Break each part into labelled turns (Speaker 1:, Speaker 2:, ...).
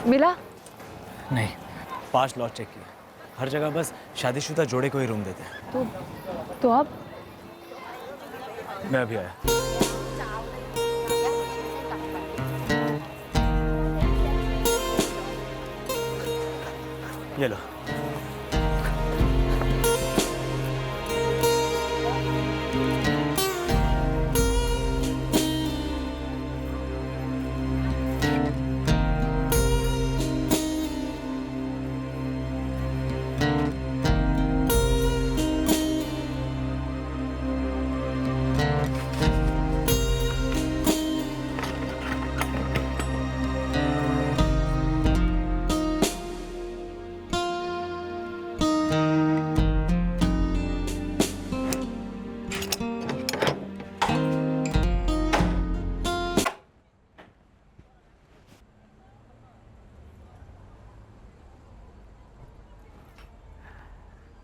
Speaker 1: मिला?
Speaker 2: नहीं, 5 lot check किए, हर जगह बस शादीशुदा जोड़े को ही रूम देते हैं।
Speaker 1: तो अब
Speaker 2: मैं अभी आया। ये लो।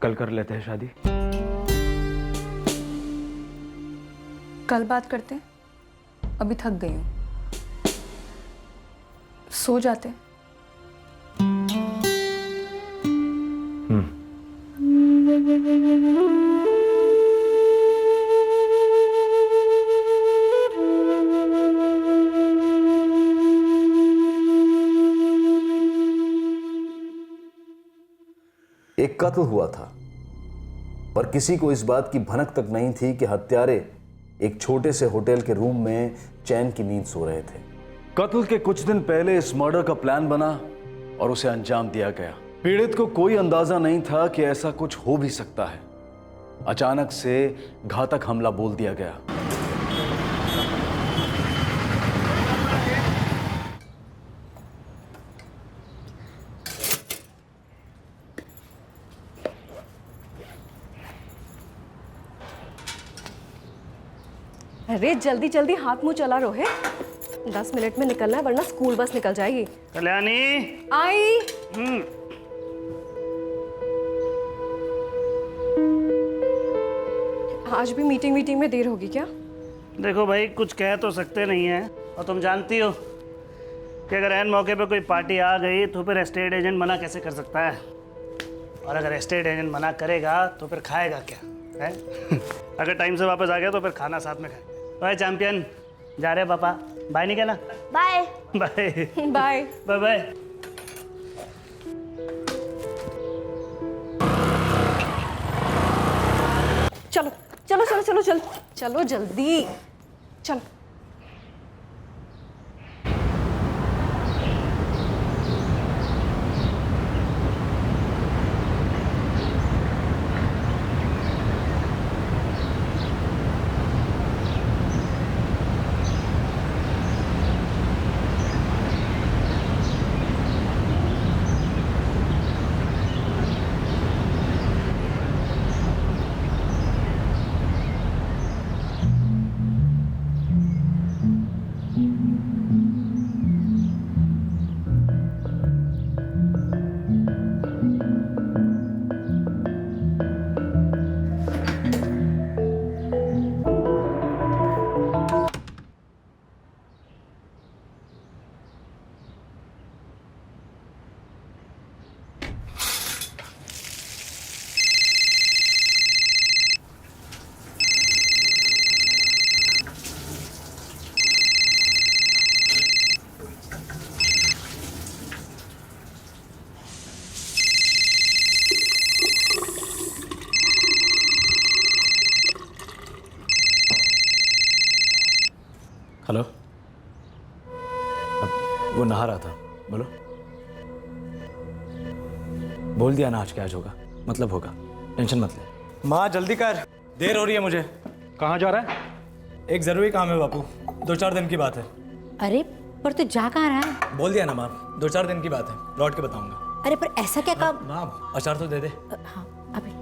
Speaker 2: कल कर लेते हैं शादी।
Speaker 1: कल बात करते हैं, अभी थक गई हूँ, सो जाते हैं।
Speaker 3: एक कत्ल हुआ था, पर किसी को इस बात की भनक तक नहीं थी कि हत्यारे एक छोटे से होटल के रूम में चैन की नींद सो रहे थे। कत्ल के कुछ दिन पहले इस मर्डर का प्लान बना और उसे अंजाम दिया गया। पीड़ित को कोई अंदाजा नहीं था कि ऐसा कुछ हो भी सकता है। अचानक से घातक हमला बोल दिया गया।
Speaker 4: अरे जल्दी जल्दी हाथ मुंह चला रोहित, 10 मिनट में निकलना है वरना स्कूल बस निकल जाएगी।
Speaker 5: कल्याणी
Speaker 4: आई। आज भी मीटिंग में देर होगी क्या?
Speaker 5: देखो भाई, कुछ कह तो सकते नहीं है, और तुम जानती हो कि अगर ऐन मौके पे कोई पार्टी आ गई तो फिर एस्टेट एजेंट मना कैसे कर सकता है, और अगर एस्टेट एजेंट मना करेगा तो फिर खाएगा क्या है? अगर टाइम से वापस आ गया तो फिर खाना साथ में खाए। बाय चैंपियन, जा रहे पापा, बाय नहीं कहना।
Speaker 4: Bye
Speaker 5: bye
Speaker 4: bye
Speaker 5: bye bye.
Speaker 4: चलो चलो चलो चलो चलो चलो जल्दी चलो।
Speaker 2: हेलो, वो नहा रहा था, बोलो। बोल दिया ना आज क्या आज होगा, मतलब होगा, टेंशन मत ले। माँ जल्दी कर, देर हो रही है मुझे।
Speaker 6: कहाँ जा रहा है?
Speaker 2: एक जरूरी काम है बापू, 2-4 दिन की बात है।
Speaker 7: अरे पर तू जा कहाँ रहा है?
Speaker 2: बोल दिया ना माँ, 2-4 दिन की बात है, लौट के बताऊंगा।
Speaker 7: अरे पर ऐसा क्या काम?
Speaker 2: माँ अचार तो दे दे।
Speaker 7: हाँ अभी।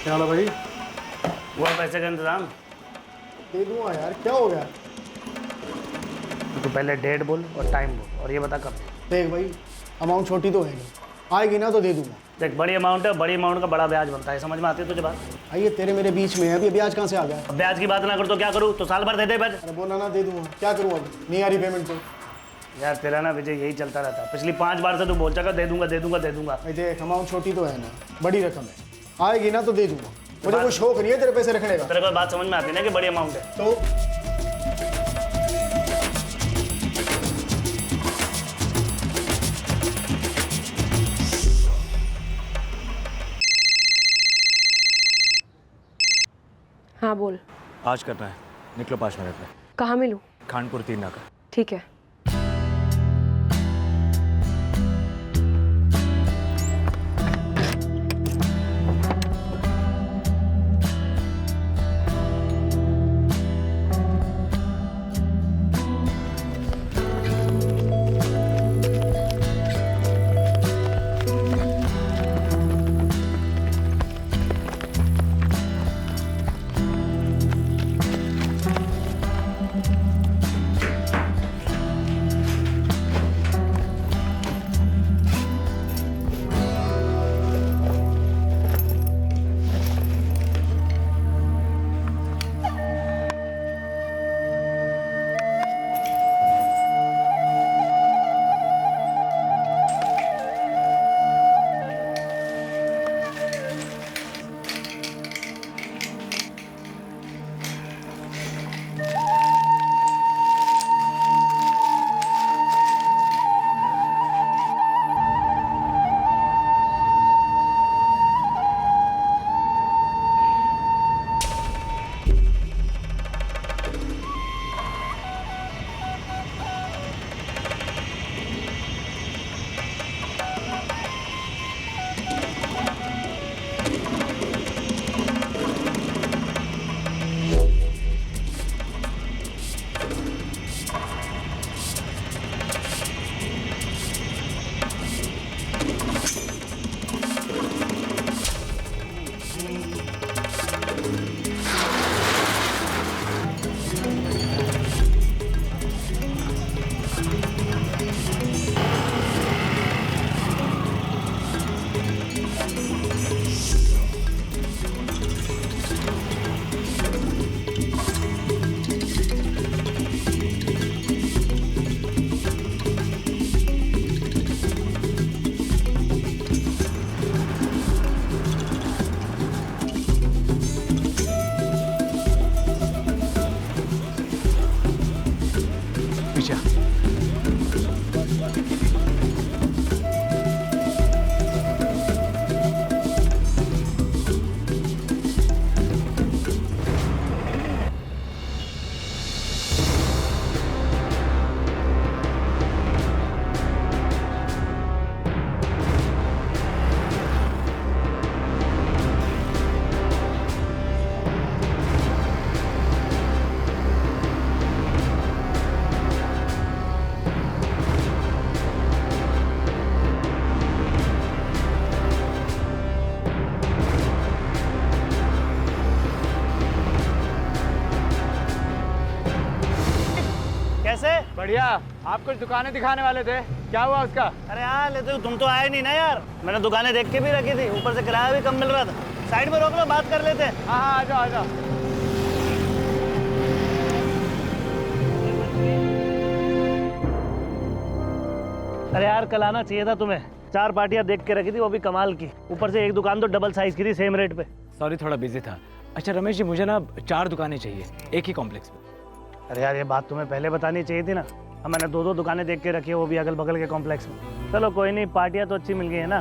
Speaker 6: क्या हाल है भाई?
Speaker 5: हुआ पैसे का इंतजाम?
Speaker 6: दे दूंगा यार, क्या हो गया?
Speaker 5: तो पहले डेट बोल और टाइम बोल और ये बता कब।
Speaker 6: देख भाई, अमाउंट छोटी तो है नहीं, आएगी ना तो दे दूंगा।
Speaker 5: देख बड़ी अमाउंट है, बड़ी अमाउंट का बड़ा ब्याज बनता है, समझ में आती है तुझे बात?
Speaker 6: भाई ये तेरे मेरे बीच में है, अभी ब्याज कहाँ से आ गया?
Speaker 5: अब ब्याज की बात ना कर तो क्या करूँ? तो साल भर दे दे ब्याज।
Speaker 6: अरे बोला ना दे दूंगा, क्या करूँ अब? नहीं आ रही पेमेंट तो।
Speaker 5: यार तेरा ना विजय यही चलता रहता है, पिछली 5 बार से तू बोल चुका दे दूंगा दे दूंगा दे दूंगा।
Speaker 6: भाई देख, अमाउंट छोटी तो है ना, बड़ी रकम है, आएगी ना तो दे दूंगा। मुझे कोई शौक नहीं है तेरे पैसे रखने का।
Speaker 5: तेरे को बात समझ में आती है ना कि बड़ी अमाउंट है?
Speaker 6: तो
Speaker 4: हाँ बोल।
Speaker 2: आज करना है, निकलो 5 मिनट में।
Speaker 4: कहाँ मिलूँ?
Speaker 2: खानपुर 3 नाका।
Speaker 4: ठीक है।
Speaker 2: पीछे आ।
Speaker 5: कैसे?
Speaker 8: बढ़िया। आप कुछ दुकानें दिखाने वाले थे, क्या हुआ उसका?
Speaker 5: अरे यार लेते तुम तो आए नहीं ना यार, मैंने दुकानें देख के भी रखी थी, ऊपर से किराया भी कम मिल रहा था। साइड में रोक लो, बात कर लेते हैं।
Speaker 8: हाँ हाँ, आ जाओ आ जाओ।
Speaker 5: अरे यार कल आना चाहिए था तुम्हें, 4 पार्टियां देख के रखी थी, वो भी कमाल की, ऊपर से एक दुकान तो डबल साइज की थी, सेम रेट पे।
Speaker 2: सॉरी, थोड़ा बिजी था। अच्छा रमेश जी, मुझे ना 4 दुकानें चाहिए एक ही कॉम्प्लेक्स में।
Speaker 5: अरे यार ये बात तुम्हें पहले बतानी चाहिए थी ना, अब मैंने 2-2 दुकानें देख के रखी है, वो भी अगल बगल के कॉम्प्लेक्स में। चलो कोई नहीं, पार्टियां तो अच्छी मिल गई है ना।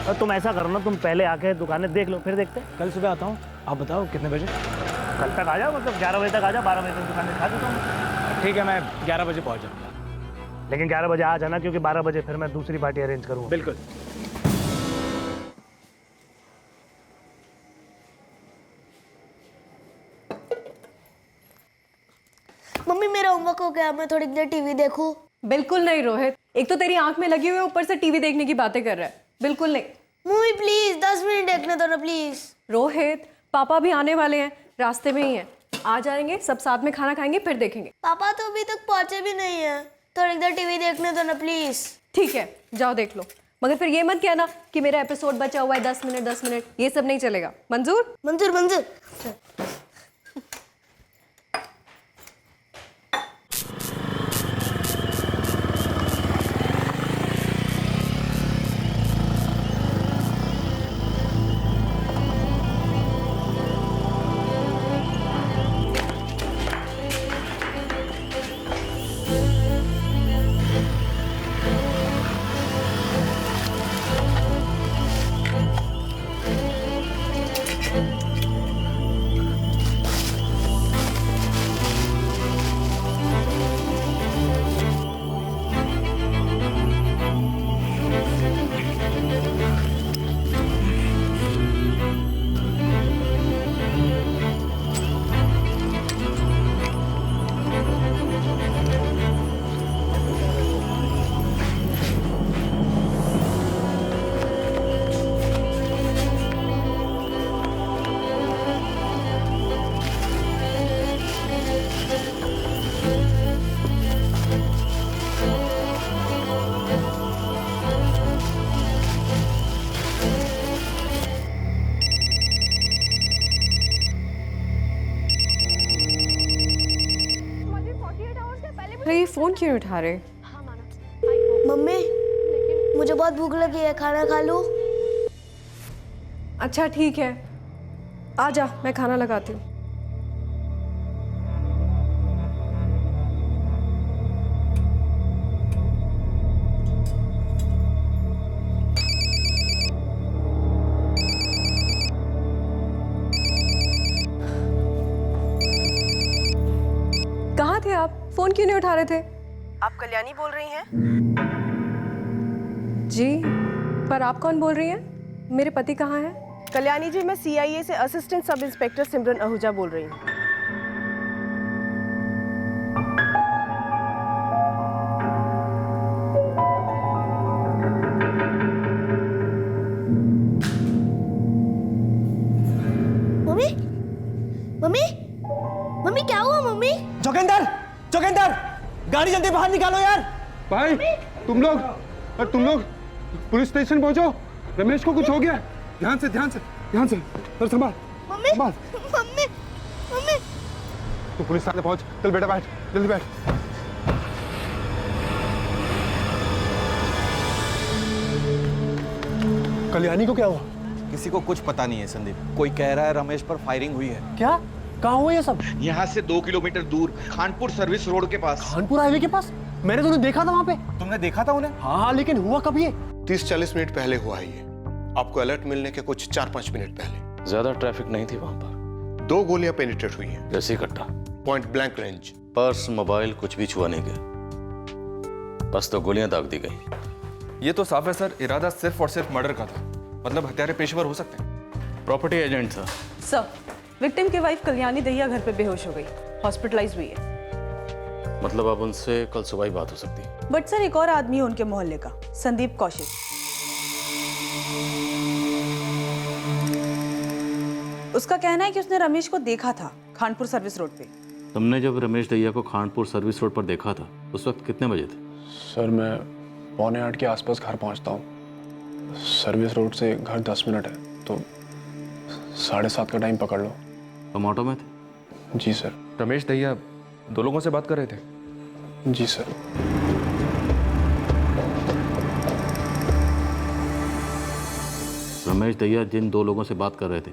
Speaker 5: और तुम ऐसा करो ना, तुम पहले आके दुकानें देख लो, फिर देखते हैं।
Speaker 2: कल सुबह आता हूँ, आप बताओ कितने बजे?
Speaker 5: कल तक आ जाओ, मतलब 11 बजे तक आ जाओ, 12 बजे तक दुकान दिखा देता हूँ।
Speaker 2: ठीक है, मैं 11 बजे पहुँच जाऊँगा।
Speaker 5: लेकिन 11 बजे आ जाना, क्योंकि 12 बजे फिर मैं दूसरी पार्टी अरेंज करूँगा।
Speaker 2: बिल्कुल।
Speaker 9: मम्मी मेरा होमवर्क हो गया, मैं थोड़ी देर टीवी देखूं?
Speaker 4: बिल्कुल नहीं रोहित, एक तो तेरी आंख में लगी हुई है, ऊपर से टीवी देखने की बातें कर रहा है। बिल्कुल नहीं।
Speaker 9: मम्मी प्लीज 10 मिनट देखने दो ना प्लीज।
Speaker 4: रोहित, पापा भी आने वाले हैं, रास्ते में ही हैं। आ जाएंगे, सब साथ में खाना खाएंगे, फिर देखेंगे।
Speaker 9: पापा तो अभी तक पहुंचे भी नहीं है, थोड़ी देर टीवी देखने दो ना प्लीज।
Speaker 4: ठीक है, जाओ देख लो, मगर फिर ये मत कहना कि मेरा एपिसोड बचा हुआ है 10 मिनट 10 मिनट, ये सब नहीं चलेगा। मंजूर?
Speaker 9: मंजूर मंजूर।
Speaker 4: अरे ये फोन क्यों उठा रहे?
Speaker 9: मम्मी मुझे बहुत भूख लगी है, खाना खा लूं?
Speaker 4: अच्छा ठीक है, आ जा, मैं खाना लगाती हूँ। कहाँ थे आप? फोन क्यों नहीं उठा रहे थे?
Speaker 10: आप कल्याणी बोल रही हैं?
Speaker 4: जी, पर आप कौन बोल रही हैं? मेरे पति कहाँ हैं?
Speaker 10: कल्याणी जी, मैं CIA से असिस्टेंट सब इंस्पेक्टर सिमरन आहूजा बोल रही हूँ।
Speaker 9: मम्मी मम्मी मम्मी क्या हुआ मम्मी?
Speaker 2: जोगिंदर, जोगिंदर, गाड़ी जल्दी बाहर निकालो यार।
Speaker 8: भाई तुम लोग पुलिस स्टेशन पहुंचो, रमेश को कुछ हो गया। ध्यान से ध्यान से ध्यान से, सर संभाल।
Speaker 9: मम्मी
Speaker 8: संभाल।
Speaker 9: मम्मी मम्मी
Speaker 8: तू पुलिस थाने पहुंच, चल बेटा बैठ, जल्दी बैठ। कल्याणी को क्या हुआ?
Speaker 11: किसी को कुछ पता नहीं है संदीप। कोई कह रहा है रमेश पर फायरिंग हुई है।
Speaker 6: क्या? कहाँ हुआ ये सब?
Speaker 12: यहाँ से 2 किलोमीटर दूर खानपुर सर्विस रोड के पास।
Speaker 6: खानपुर हाईवे के पास? मैंने तो उन्हें देखा था वहाँ पे।
Speaker 11: तुमने देखा था उन्हें?
Speaker 6: हाँ, लेकिन हुआ कब ये?
Speaker 12: 30-40 मिनट पहले हुआ है ये। आपको अलर्ट मिलने के कुछ 4-5 मिनट पहले।
Speaker 11: ज्यादा ट्रैफिक नहीं थी वहां पर।
Speaker 12: 2 गोलियां पेनिट्रेट हुई हैं।
Speaker 11: जैसे कट्टा।
Speaker 12: Point blank range.
Speaker 11: Purse, mobile कुछ भी छुआ नहीं गया, बस तो गोलियां दाग दी गई।
Speaker 13: ये तो साफ है सर, इरादा सिर्फ और सिर्फ मर्डर का था। मतलब हत्यारे पेशेवर हो सकते हैं।
Speaker 11: प्रॉपर्टी एजेंट था
Speaker 10: सर। विक्टिम की वाइफ कल्याणी दहिया घर पे बेहोश हो गई, हॉस्पिटलाइज हुई है।
Speaker 11: मतलब अब उनसे कल सुबह ही बात हो सकती है।
Speaker 10: बट सर, एक और आदमी है उनके मोहल्ले का, संदीप कौशिक। उसका कहना है कि उसने रमेश को देखा था खानपुर सर्विस रोड पे।
Speaker 11: तुमने जब रमेश दहिया को खानपुर सर्विस रोड पर देखा था, उस वक्त कितने बजे थे?
Speaker 6: सर मैं 7:45 के आसपास घर पहुंचता हूँ। सर्विस रोड से घर 10 मिनट है, तो 7:30 का टाइम पकड़ लो।
Speaker 11: तुम ऑटो में थे?
Speaker 6: जी सर।
Speaker 13: रमेश दहिया 2 लोगों से बात कर रहे थे?
Speaker 6: जी सर।
Speaker 11: रमेश दहिया जिन 2 लोगों से बात कर रहे थे,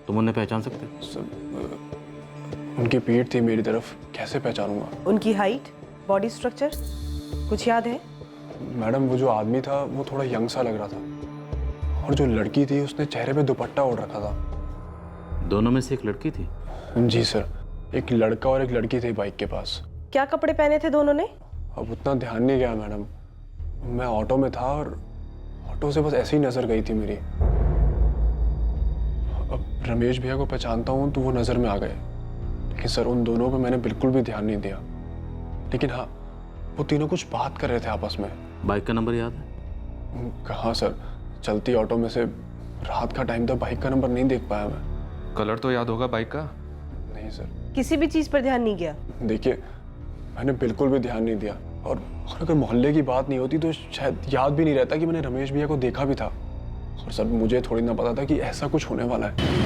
Speaker 11: तुम उन्हें पहचान सकते?
Speaker 6: सर उनकी पीठ थी मेरी तरफ, कैसे पहचानूंगा?
Speaker 10: उनकी हाइट, बॉडी स्ट्रक्चर कुछ याद है?
Speaker 6: मैडम वो जो आदमी था वो थोड़ा यंग सा लग रहा था, और जो लड़की थी उसने चेहरे पे दुपट्टा ओढ़ रखा था।
Speaker 11: दोनों में से एक लड़की थी?
Speaker 6: जी सर, एक लड़का और एक लड़की थी बाइक के पास।
Speaker 10: क्या कपड़े पहने थे दोनों ने?
Speaker 6: अब उतना ध्यान नहीं गया मैडम, मैं ऑटो में था और ऑटो से बस ऐसे ही नजर गई थी मेरी। अब रमेश भैया को पहचानता हूँ तो वो नजर में आ गए, लेकिन सर उन दोनों पे मैंने बिल्कुल भी ध्यान नहीं दिया। लेकिन हाँ, वो तीनों कुछ बात कर रहे थे आपस में।
Speaker 11: बाइक का नंबर याद है?
Speaker 6: कहाँ सर, चलती ऑटो में से रात का टाइम था, बाइक का नंबर नहीं देख पाया मैं।
Speaker 13: कलर तो याद होगा बाइक का?
Speaker 6: नहीं सर।
Speaker 10: किसी भी चीज पर ध्यान नहीं गया?
Speaker 6: देखिए, मैंने बिल्कुल भी ध्यान नहीं दिया, और अगर मोहल्ले की बात नहीं होती तो शायद याद भी नहीं रहता कि मैंने रमेश भैया को देखा भी था। और सर, मुझे थोड़ी ना पता था कि ऐसा कुछ होने वाला है।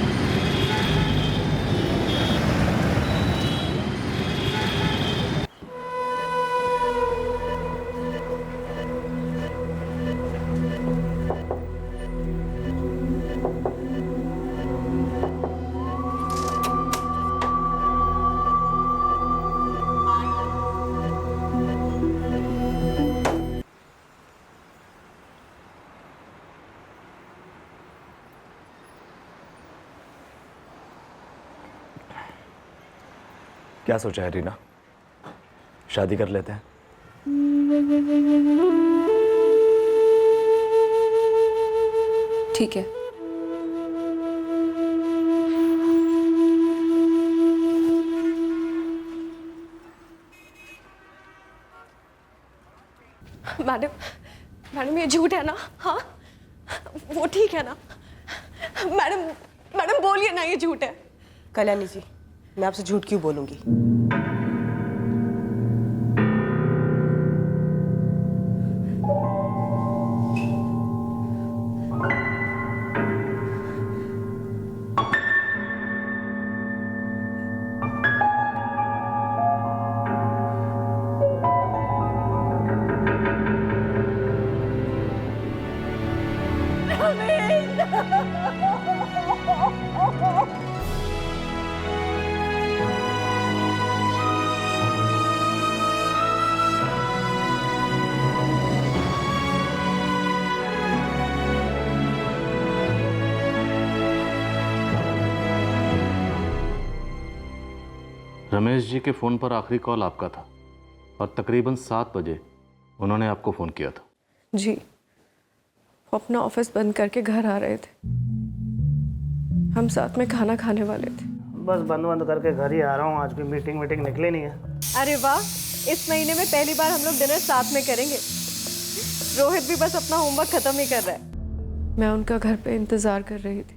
Speaker 2: क्या सोचा है रीना? शादी कर लेते हैं?
Speaker 1: ठीक है।
Speaker 4: मैडम, मैडम ये झूठ है ना? हाँ, वो ठीक है ना? मैडम, मैडम बोलिए ना, ये झूठ है।
Speaker 10: कल्याणी जी, मैं आपसे झूठ क्यों बोलूंगी?
Speaker 11: रमेश जी के फ़ोन पर आखिरी कॉल आपका था और तकरीबन 7 बजे उन्होंने आपको फ़ोन किया था।
Speaker 4: जी, वो अपना ऑफिस बंद करके घर आ रहे थे। हम साथ में खाना खाने वाले थे।
Speaker 5: बस बंद करके घर ही आ रहा हूँ। आज कोई मीटिंग निकली नहीं है।
Speaker 4: अरे वाह, इस महीने में पहली बार हम लोग डिनर साथ में करेंगे। रोहित भी बस अपना होमवर्क खत्म ही कर रहा है। मैं उनका घर पे इंतजार कर रही थी।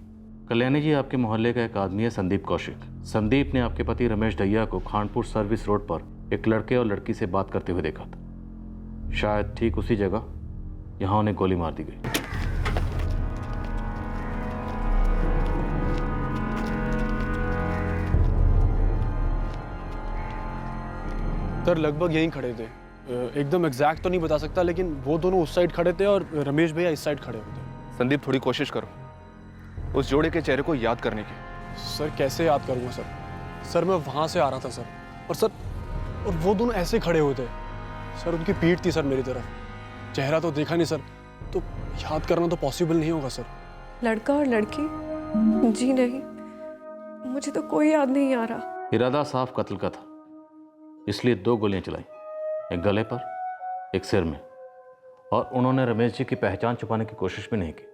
Speaker 11: कल्याणी जी, आपके मोहल्ले का एक आदमी है संदीप कौशिक। संदीप ने आपके पति रमेश दहिया को खानपुर सर्विस रोड पर एक लड़के और लड़की से बात करते हुए देखा था। शायद ठीक उसी जगह यहाँ उन्हें गोली मार दी गई।
Speaker 6: सर, लगभग यहीं खड़े थे। एकदम एग्जैक्ट तो नहीं बता सकता, लेकिन वो दोनों उस साइड खड़े थे और रमेश भैया इस साइड खड़े हुए थे।
Speaker 13: संदीप, थोड़ी कोशिश करो उस जोड़े के चेहरे को याद करने की।
Speaker 6: सर, कैसे याद करूँगा सर? सर, मैं वहाँ से आ रहा था सर, और वो दोनों ऐसे खड़े हुए थे सर। उनकी पीठ थी सर मेरी तरफ। चेहरा तो देखा नहीं सर, तो याद करना तो पॉसिबल नहीं होगा सर।
Speaker 4: लड़का और लड़की? जी नहीं, मुझे तो कोई याद नहीं आ रहा।
Speaker 11: इरादा साफ कत्ल का था, इसलिए 2 गोलियां चलाई, एक गले पर, एक सिर में। और उन्होंने रमेश जी की पहचान छुपाने की कोशिश भी नहीं की।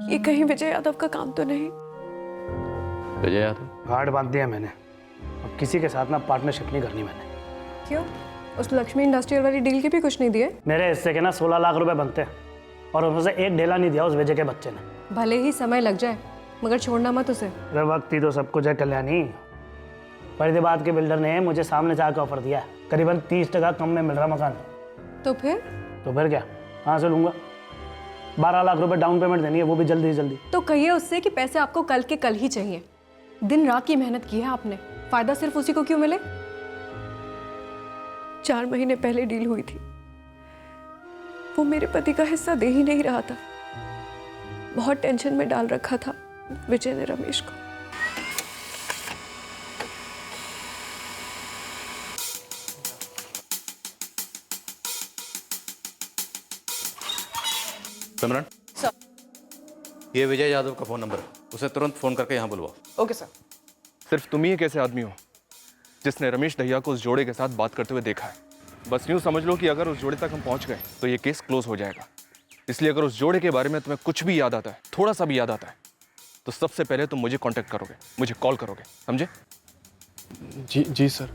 Speaker 4: ये कहीं विजय यादव का काम तो नहीं?
Speaker 11: विजय यादव?
Speaker 5: गार्ड बांध दिया मैंने। अब किसी के साथ ना पार्टनरशिप नहीं करनी मैंने।
Speaker 4: क्यों? उस लक्ष्मी इंडस्ट्रियल वाली डील के भी कुछ नहीं दिए?
Speaker 5: मेरे हिस्से के ना 16 लाख रुपए बनते हैं और उसमें से एक ढेला नहीं दिया उस विजय के बच्चे ने।
Speaker 4: भले ही समय लग जाए, मगर छोड़ना मत उसे।
Speaker 5: अरे वक्त ही तो सब कुछ है कल्याणी। फरीदाबाद के बिल्डर ने मुझे सामने से आकर ऑफर दिया, करीबन 30% कम में मिल रहा मकान।
Speaker 4: तो फिर
Speaker 5: क्या, कहाँ से लूंगा? 12 लाख रुपए डाउन पेमेंट देनी है, वो भी जल्दी जल्दी।
Speaker 4: तो कहिए उससे कि पैसे आपको कल के कल ही चाहिए। दिन रात की मेहनत की है आपने, फायदा सिर्फ उसी को क्यों मिले? 4 महीने पहले डील हुई थी, वो मेरे पति का हिस्सा दे ही नहीं रहा था। बहुत टेंशन में डाल रखा था विजय ने रमेश को।
Speaker 11: सिमरन
Speaker 10: सर,
Speaker 11: ये विजय यादव का फ़ोन नंबर है, उसे तुरंत फ़ोन करके यहाँ बुलवाओ।
Speaker 10: Okay sir.
Speaker 13: सिर्फ तुम ही एक ऐसे आदमी हो जिसने रमेश दहिया को उस जोड़े के साथ बात करते हुए देखा है। बस यूँ समझ लो कि अगर उस जोड़े तक हम पहुँच गए तो ये केस क्लोज हो जाएगा। इसलिए अगर उस जोड़े के बारे में तुम्हें कुछ भी याद आता है, थोड़ा सा भी याद आता है, तो सबसे पहले तुम मुझे कांटेक्ट करोगे, मुझे कॉल करोगे, समझे?
Speaker 6: जी सर।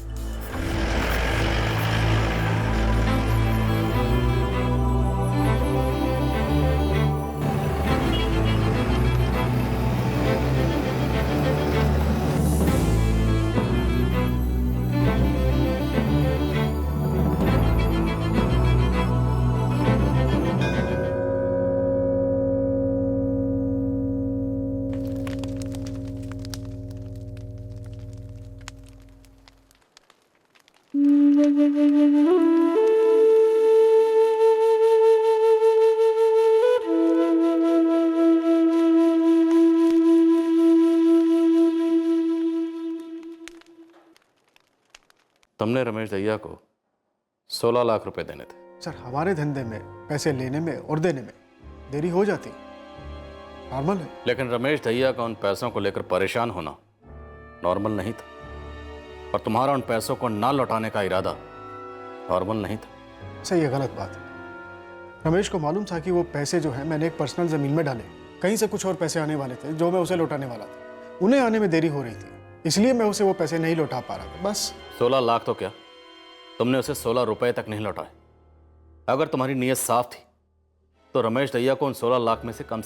Speaker 11: तुमने रमेश दहिया को 16 लाख रुपए देने थे।
Speaker 6: सर हमारे धंधे में पैसे लेने में और देने में देरी हो जाती, नॉर्मल है।
Speaker 11: लेकिन रमेश दहिया का उन पैसों को लेकर परेशान होना नॉर्मल नहीं था, और तुम्हारा उन पैसों को ना लौटाने का इरादा नॉर्मल नहीं था।
Speaker 6: सही है, गलत बात है। रमेश को मालूम था कि वो पैसे जो है मैंने एक पर्सनल ज़मीन में डाले, कहीं से कुछ और पैसे आने वाले थे जो मैं उसे लौटाने वाला था। उन्हें आने में देरी हो रही थी, इसलिए मैं उसे वो पैसे नहीं लौटा पा रहा था, बस।
Speaker 11: 16 लाख तो क्या, तुमने उसे 16 रुपए तक नहीं लौटाए। अगर तुम्हारी नीयत साफ थी तो रमेश दहिया को उन 16 लाख में से कम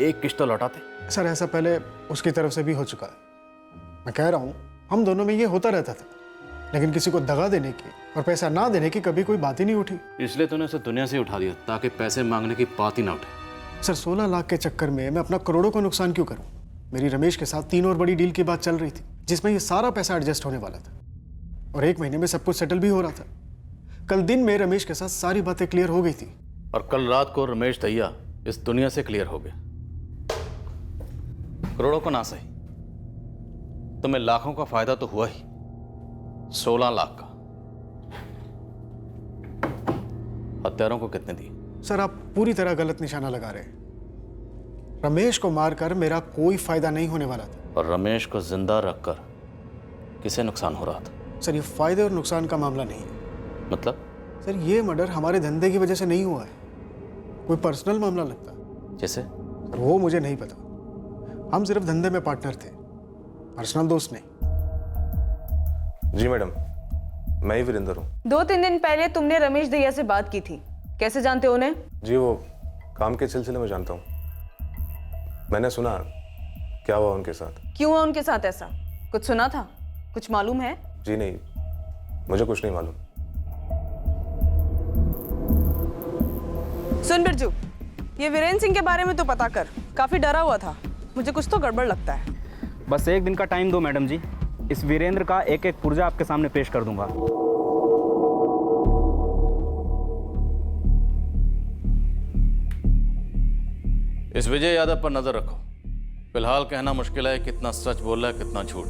Speaker 11: एक किश्त तो लौटाते।
Speaker 6: सर ऐसा पहले उसकी तरफ से भी हो चुका है। मैं कह रहा हूँ हम दोनों में ये होता रहता था, लेकिन किसी को दगा देने की और पैसा ना देने की कभी कोई बात ही नहीं उठी।
Speaker 11: इसलिए तूने उसे दुनिया से उठा दिया ताकि पैसे मांगने की बात ही ना उठे।
Speaker 6: सर 16 लाख के चक्कर में मैं अपना करोड़ों का नुकसान क्यों करूं? मेरी रमेश के साथ 3 और बड़ी डील की बात चल रही थी जिसमें ये सारा पैसा एडजस्ट होने वाला था, और 1 महीने में सब कुछ सेटल भी हो रहा था। कल दिन में रमेश के साथ सारी बातें क्लियर हो गई थी,
Speaker 11: और कल रात को रमेश दहिया इस दुनिया से क्लियर हो गया। करोड़ों को ना सही, तुम्हें लाखों का फायदा तो हुआ ही, 16 लाख का। हत्यारों को कितने दिए?
Speaker 6: सर आप पूरी तरह गलत निशाना लगा रहे हैं। रमेश को मारकर मेरा कोई फायदा नहीं होने वाला था।
Speaker 11: और रमेश को जिंदा रखकर किसे नुकसान हो रहा था?
Speaker 6: सर ये फायदे और नुकसान का मामला नहीं है।
Speaker 11: मतलब?
Speaker 6: सर ये मर्डर हमारे धंधे की वजह से नहीं हुआ है, कोई पर्सनल मामला लगता।
Speaker 11: जैसे?
Speaker 6: सर वो मुझे नहीं पता, हम सिर्फ धंधे में पार्टनर थे, पर्सनल दोस्त नहीं।
Speaker 14: जी मैडम, मैं ही वीरेंद्र हूँ।
Speaker 10: 2-3 दिन पहले तुमने रमेश दहिया से बात की थी, कैसे जानते हो उन्हें?
Speaker 14: जी वो काम के सिलसिले में जानता हूँ। मैंने सुना क्या हुआ उनके साथ।
Speaker 10: क्यों हुआ उनके साथ ऐसा? कुछ सुना था? कुछ मालूम है?
Speaker 14: जी नहीं, मुझे कुछ नहीं मालूम।
Speaker 10: सुन बिरजू, ये वीरेंद्र सिंह के बारे में तो पता कर, काफी डरा हुआ था, मुझे कुछ तो गड़बड़ लगता है।
Speaker 15: बस 1 दिन का टाइम दो मैडम जी, इस वीरेंद्र का एक पुर्जा आपके सामने पेश कर दूंगा।
Speaker 11: इस विजय यादव पर नजर रखो। फिलहाल कहना मुश्किल है कितना सच बोल रहा है कितना झूठ।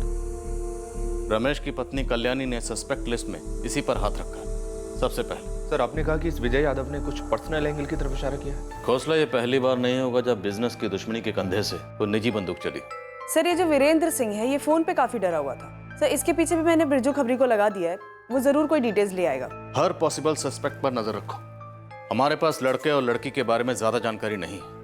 Speaker 11: रमेश की पत्नी कल्याणी ने सस्पेक्ट लिस्ट में इसी पर हाथ रखा है सबसे पहले।
Speaker 13: सर आपने कहा कि इस विजय यादव ने कुछ पर्सनल एंगल की तरफ इशारा किया है।
Speaker 11: खोसला ये पहली बार नहीं होगा जब बिजनेस की दुश्मनी के कंधे से वो निजी बंदूक चली।
Speaker 10: सर ये जो वीरेंद्र सिंह है ये फोन पे काफी डरा हुआ था। सर इसके पीछे भी मैंने बिरजू खबरी को लगा दिया है, वो जरूर कोई डिटेल्स ले आएगा।
Speaker 11: हर पॉसिबल सस्पेक्ट पर नजर रखो। हमारे पास लड़के और लड़की के बारे में ज्यादा जानकारी नहीं है।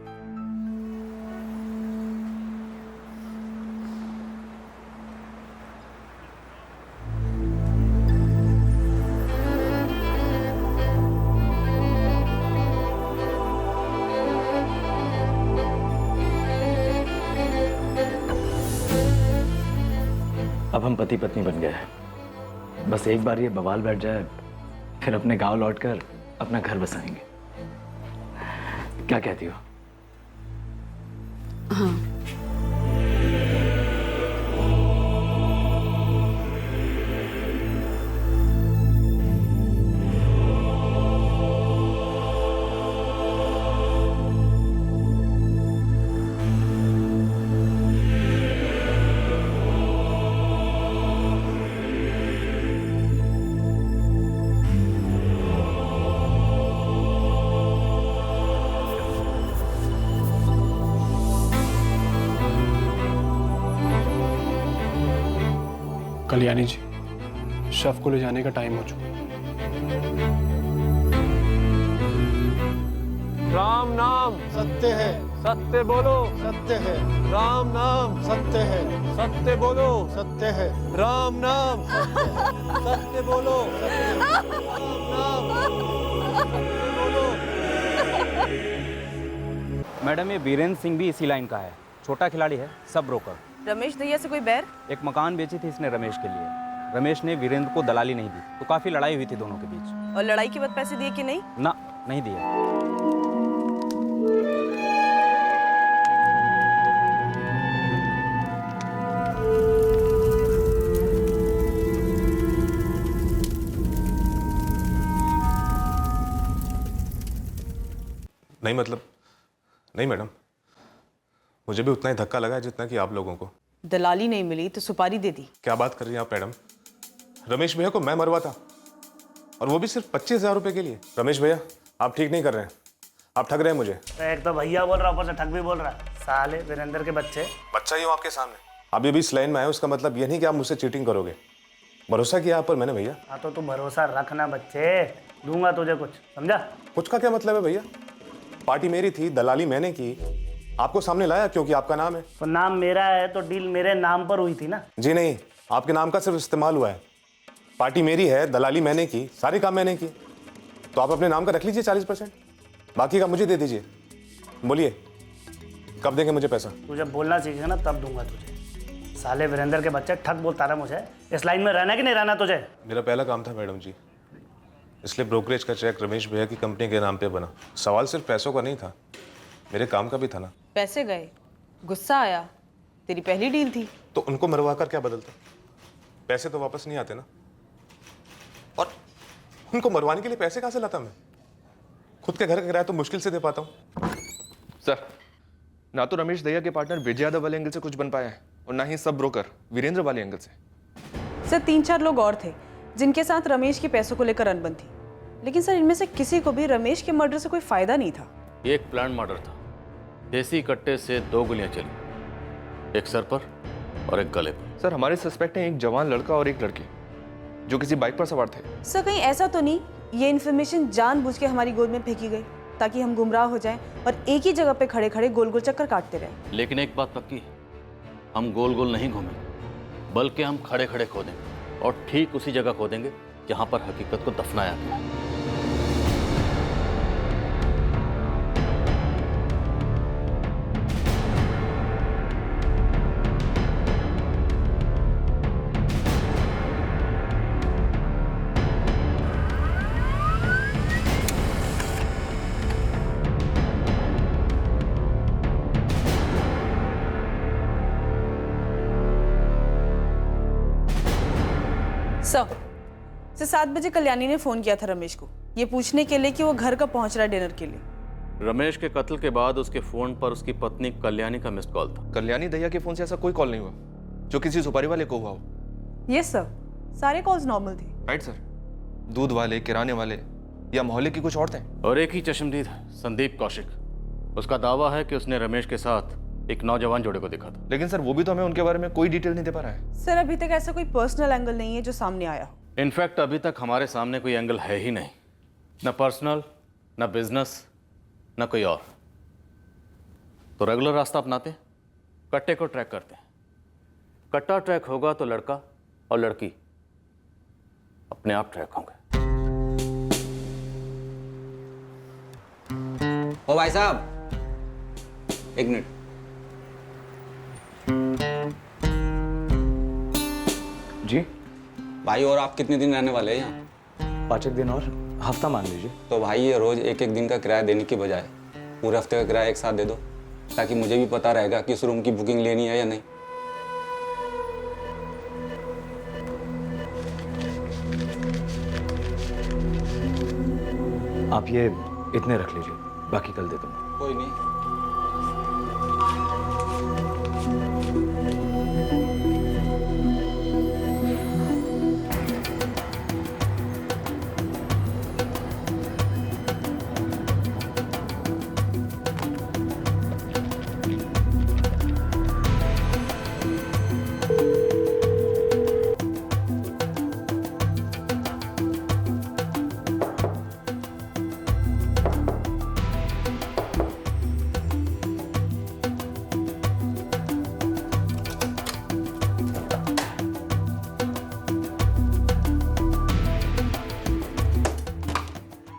Speaker 2: अब हम पति पत्नी बन गए हैं। बस एक बार ये बवाल बैठ जाए, फिर अपने गांव लौटकर अपना घर बसाएंगे। क्या कहती हो?
Speaker 7: हाँ।
Speaker 6: कल्याणी जी, शव को ले जाने का टाइम हो चुका।
Speaker 16: राम नाम सत्य है, सत्य बोलो, सत्य है। राम नाम सत्य है, सत्य बोलो, सत्य है। राम नाम सत्य बोलो, राम नाम सत्य बोलो।
Speaker 15: मैडम ये वीरेंद्र सिंह भी इसी लाइन का है, छोटा खिलाड़ी है, सब ब्रोकर।
Speaker 10: रमेश दहिया से कोई बैर?
Speaker 15: एक मकान बेची थी इसने रमेश के लिए। रमेश ने वीरेंद्र को दलाली नहीं दी, तो काफी लड़ाई हुई थी दोनों के बीच।
Speaker 10: और लड़ाई के बाद पैसे दिए कि नहीं?
Speaker 15: ना, नहीं दिए।
Speaker 14: नहीं मतलब, नहीं मैडम, मुझे भी उतना ही धक्का लगा है जितना कि आप लोगों को।
Speaker 10: दलाली नहीं मिली तो सुपारी दे दी।
Speaker 14: क्या बात कर रही हैं आप मैडम? रमेश भैया को मैं मरवा था, और वो भी सिर्फ 25,000 रुपये के लिए। रमेश भैया आप ठीक नहीं कर रहे हैं, आप ठग रहे हैं मुझे।
Speaker 5: एक तो भैया बोल रहा, ऊपर से ठग भी बोल रहा। साले वीरेंद्र के बच्चे।
Speaker 14: बच्चा ही हूँ आपके सामने, अभी भी इस लाइन में आए, उसका मतलब ये नहीं कि आप मुझसे चीटिंग करोगे। भरोसा किया आप पर मैंने भैया।
Speaker 5: हाँ तो तू भरोसा रखना बच्चे, दूंगा तुझे कुछ, समझा?
Speaker 14: कुछ का क्या मतलब है भैया? पार्टी मेरी थी, दलाली मैंने की, आपको सामने लाया क्योंकि आपका नाम है।
Speaker 5: तो नाम मेरा है तो डील मेरे नाम पर हुई थी ना।
Speaker 14: जी नहीं, आपके नाम का सिर्फ इस्तेमाल हुआ है। पार्टी मेरी है, दलाली मैंने की, सारे काम मैंने की, तो आप अपने नाम का रख लीजिए 40%, बाकी का मुझे दे दीजिए। बोलिए कब देंगे मुझे पैसा?
Speaker 5: तुझे बोलना सीखेगा ना तब दूंगा तुझे। साले वीरेंद्र के बच्चे ठग बोलता रहा मुझे। इस लाइन में रहना कि नहीं रहना तुझे?
Speaker 14: मेरा पहला काम था मैडम जी, इसलिए ब्रोकरेज का चेक रमेश भैया की कंपनी के नाम पे बना। सवाल सिर्फ पैसों का नहीं था, मेरे काम का भी था ना।
Speaker 10: पैसे गए, गुस्सा आया, तेरी पहली डील थी।
Speaker 14: तो उनको मरवा कर क्या बदलता? पैसे तो वापस नहीं आते ना, और उनको मरवाने के लिए पैसे कहाँ से लाता मैं? खुद के घर का किराया तो मुश्किल से दे पाता हूँ।
Speaker 13: सर, ना तो रमेश दहिया के पार्टनर विजय यादव वाले एंगल से कुछ बन पाया है, और ना ही सब ब्रोकर वीरेंद्र वाले एंगल से।
Speaker 10: सर 3-4 लोग और थे जिनके साथ रमेश के पैसों को लेकर अनबन थी, लेकिन सर इनमें से किसी को भी रमेश के मर्डर से कोई फायदा नहीं था।
Speaker 11: एक प्लान मर्डर था, देसी कट्टे से 2 गोलियां चली, एक सर पर और एक गले पर।
Speaker 13: सर हमारे सस्पेक्ट हैं एक जवान लड़का और एक लड़की जो किसी बाइक पर सवार थे।
Speaker 10: सर कहीं ऐसा तो नहीं ये इन्फॉर्मेशन जानबूझ के हमारी गोद में फेंकी गई ताकि हम गुमराह हो जाएं और एक ही जगह पे खड़े खड़े गोल गोल चक्कर काटते रहे?
Speaker 11: लेकिन एक बात पक्की है, हम गोल गोल नहीं घूमेंगे, बल्कि हम खड़े खड़े खोदेंगे, और ठीक उसी जगह खोदेंगे जहां पर हकीकत को दफनाया गया।
Speaker 10: सर 7 बजे कल्याणी ने फोन किया था रमेश को, ये पूछने के लिए कि वो घर कब पहुंच रहा है डिनर के लिए।
Speaker 11: रमेश के कत्ल के बाद उसके फोन पर उसकी पत्नी कल्याणी का मिस्ड कॉल था।
Speaker 13: कल्याणी दहिया के फोन से ऐसा कोई कॉल नहीं हुआ जो किसी सुपारी वाले को हुआ हो।
Speaker 10: यस सर, सारे कॉल्स नॉर्मल थे।
Speaker 13: राइट सर, दूध वाले, किराने वाले या मोहल्ले की कुछ और थे।
Speaker 11: और एक ही चश्मदीद संदीप कौशिक, उसका दावा है कि उसने रमेश के साथ एक नौजवान जोड़े को देखा था।
Speaker 13: लेकिन सर वो भी तो हमें उनके बारे में कोई डिटेल नहीं दे पा रहा है।
Speaker 10: सर अभी तक ऐसा कोई पर्सनल एंगल नहीं है जो सामने आया हो।
Speaker 11: इनफैक्ट अभी तक हमारे सामने कोई एंगल है ही नहीं, न पर्सनल, न बिजनेस, न कोई और। तो रेगुलर रास्ता अपनाते, कट्टे को ट्रैक करते हैं। कट्टा ट्रैक होगा तो लड़का और लड़की अपने आप ट्रैक होंगे।
Speaker 15: ओ भाई साहब, एक मिनट।
Speaker 2: जी
Speaker 15: भाई, और आप कितने दिन रहने वाले हैं यहाँ?
Speaker 2: 5 दिन और, हफ्ता मान लीजिए।
Speaker 15: तो भाई ये रोज एक दिन का किराया देने की बजाय पूरे हफ्ते का किराया एक साथ दे दो, ताकि मुझे भी पता रहेगा कि इस रूम की बुकिंग लेनी है या नहीं।
Speaker 2: आप ये इतने रख लीजिए, बाकी कल दे दूंगा।
Speaker 15: कोई नहीं।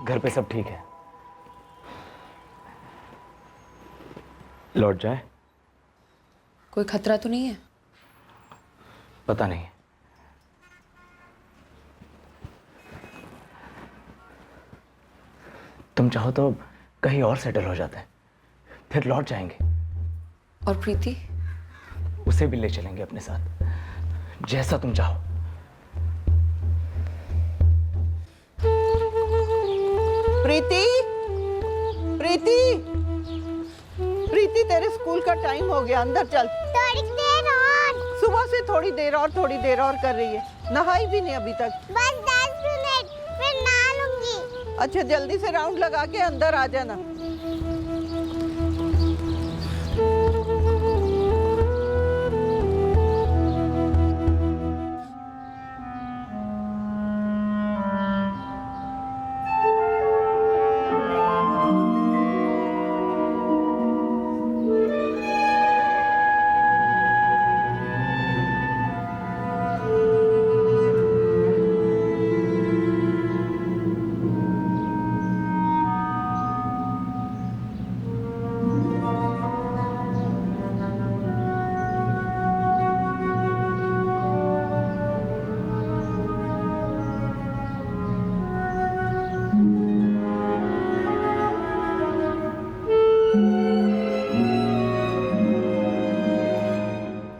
Speaker 2: घर पे सब ठीक है? लौट जाए?
Speaker 1: कोई खतरा तो नहीं है?
Speaker 2: पता नहीं। तुम चाहो तो कहीं और सेटल हो जाते हैं, फिर लौट जाएंगे।
Speaker 1: और प्रीति?
Speaker 2: उसे भी ले चलेंगे अपने साथ, जैसा तुम चाहो।
Speaker 10: प्रीति, प्रीति।
Speaker 17: प्रीति, प्रीति तेरे स्कूल का टाइम हो गया, अंदर चल।
Speaker 9: थोड़ी देर और।
Speaker 17: सुबह से थोड़ी देर और कर रही है। नहाई भी नहीं अभी तक।
Speaker 9: बस 10 मिनट, फिर नहा लूंगी।
Speaker 17: अच्छा जल्दी से राउंड लगा के अंदर आ जाना।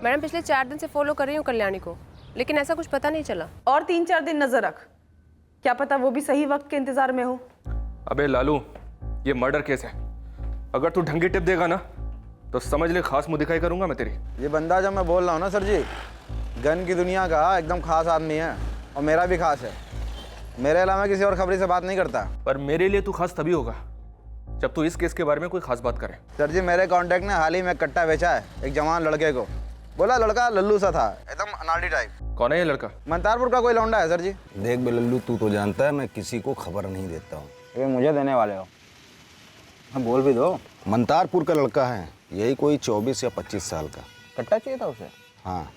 Speaker 18: मैडम पिछले 4 दिन से फॉलो कर रही हूँ कल्याणी को, लेकिन ऐसा कुछ पता नहीं चला।
Speaker 10: और 3-4 दिन नजर रख, क्या पता वो भी सही वक्त के इंतजार में हो।
Speaker 13: अबे लालू, ये मर्डर केस है। अगर तू ढंगी टिप देगा ना तो समझ ले खास मुंह दिखाई करूंगा मैं तेरी।
Speaker 19: ये बंदा जब मैं बोल रहा हूँ ना सर जी, गन की दुनिया का एकदम खास आदमी है और मेरा भी खास है। मेरे अलावा किसी और खबरी से बात नहीं करता।
Speaker 13: पर मेरे लिए तू खास तभी होगा जब तू इस केस के बारे में कोई खास बात करे।
Speaker 19: सर जी मेरे कांटेक्ट ने हाल ही में कट्टा बेचा है एक जवान लड़के को। बोला लड़का लल्लू सा था, एकदम अनाड़ी टाइप।
Speaker 13: कौन है ये लड़का?
Speaker 19: मंतारपुर का कोई लौंडा है सर जी।
Speaker 3: देख बे लल्लू, तू तो जानता है मैं किसी को खबर नहीं देता हूँ।
Speaker 19: ये मुझे देने वाले हो? हम बोल भी दो।
Speaker 3: मंतारपुर का लड़का है, यही कोई 24 या 25 साल का।
Speaker 19: कट्टा चाहिए था उसे?
Speaker 3: हाँ।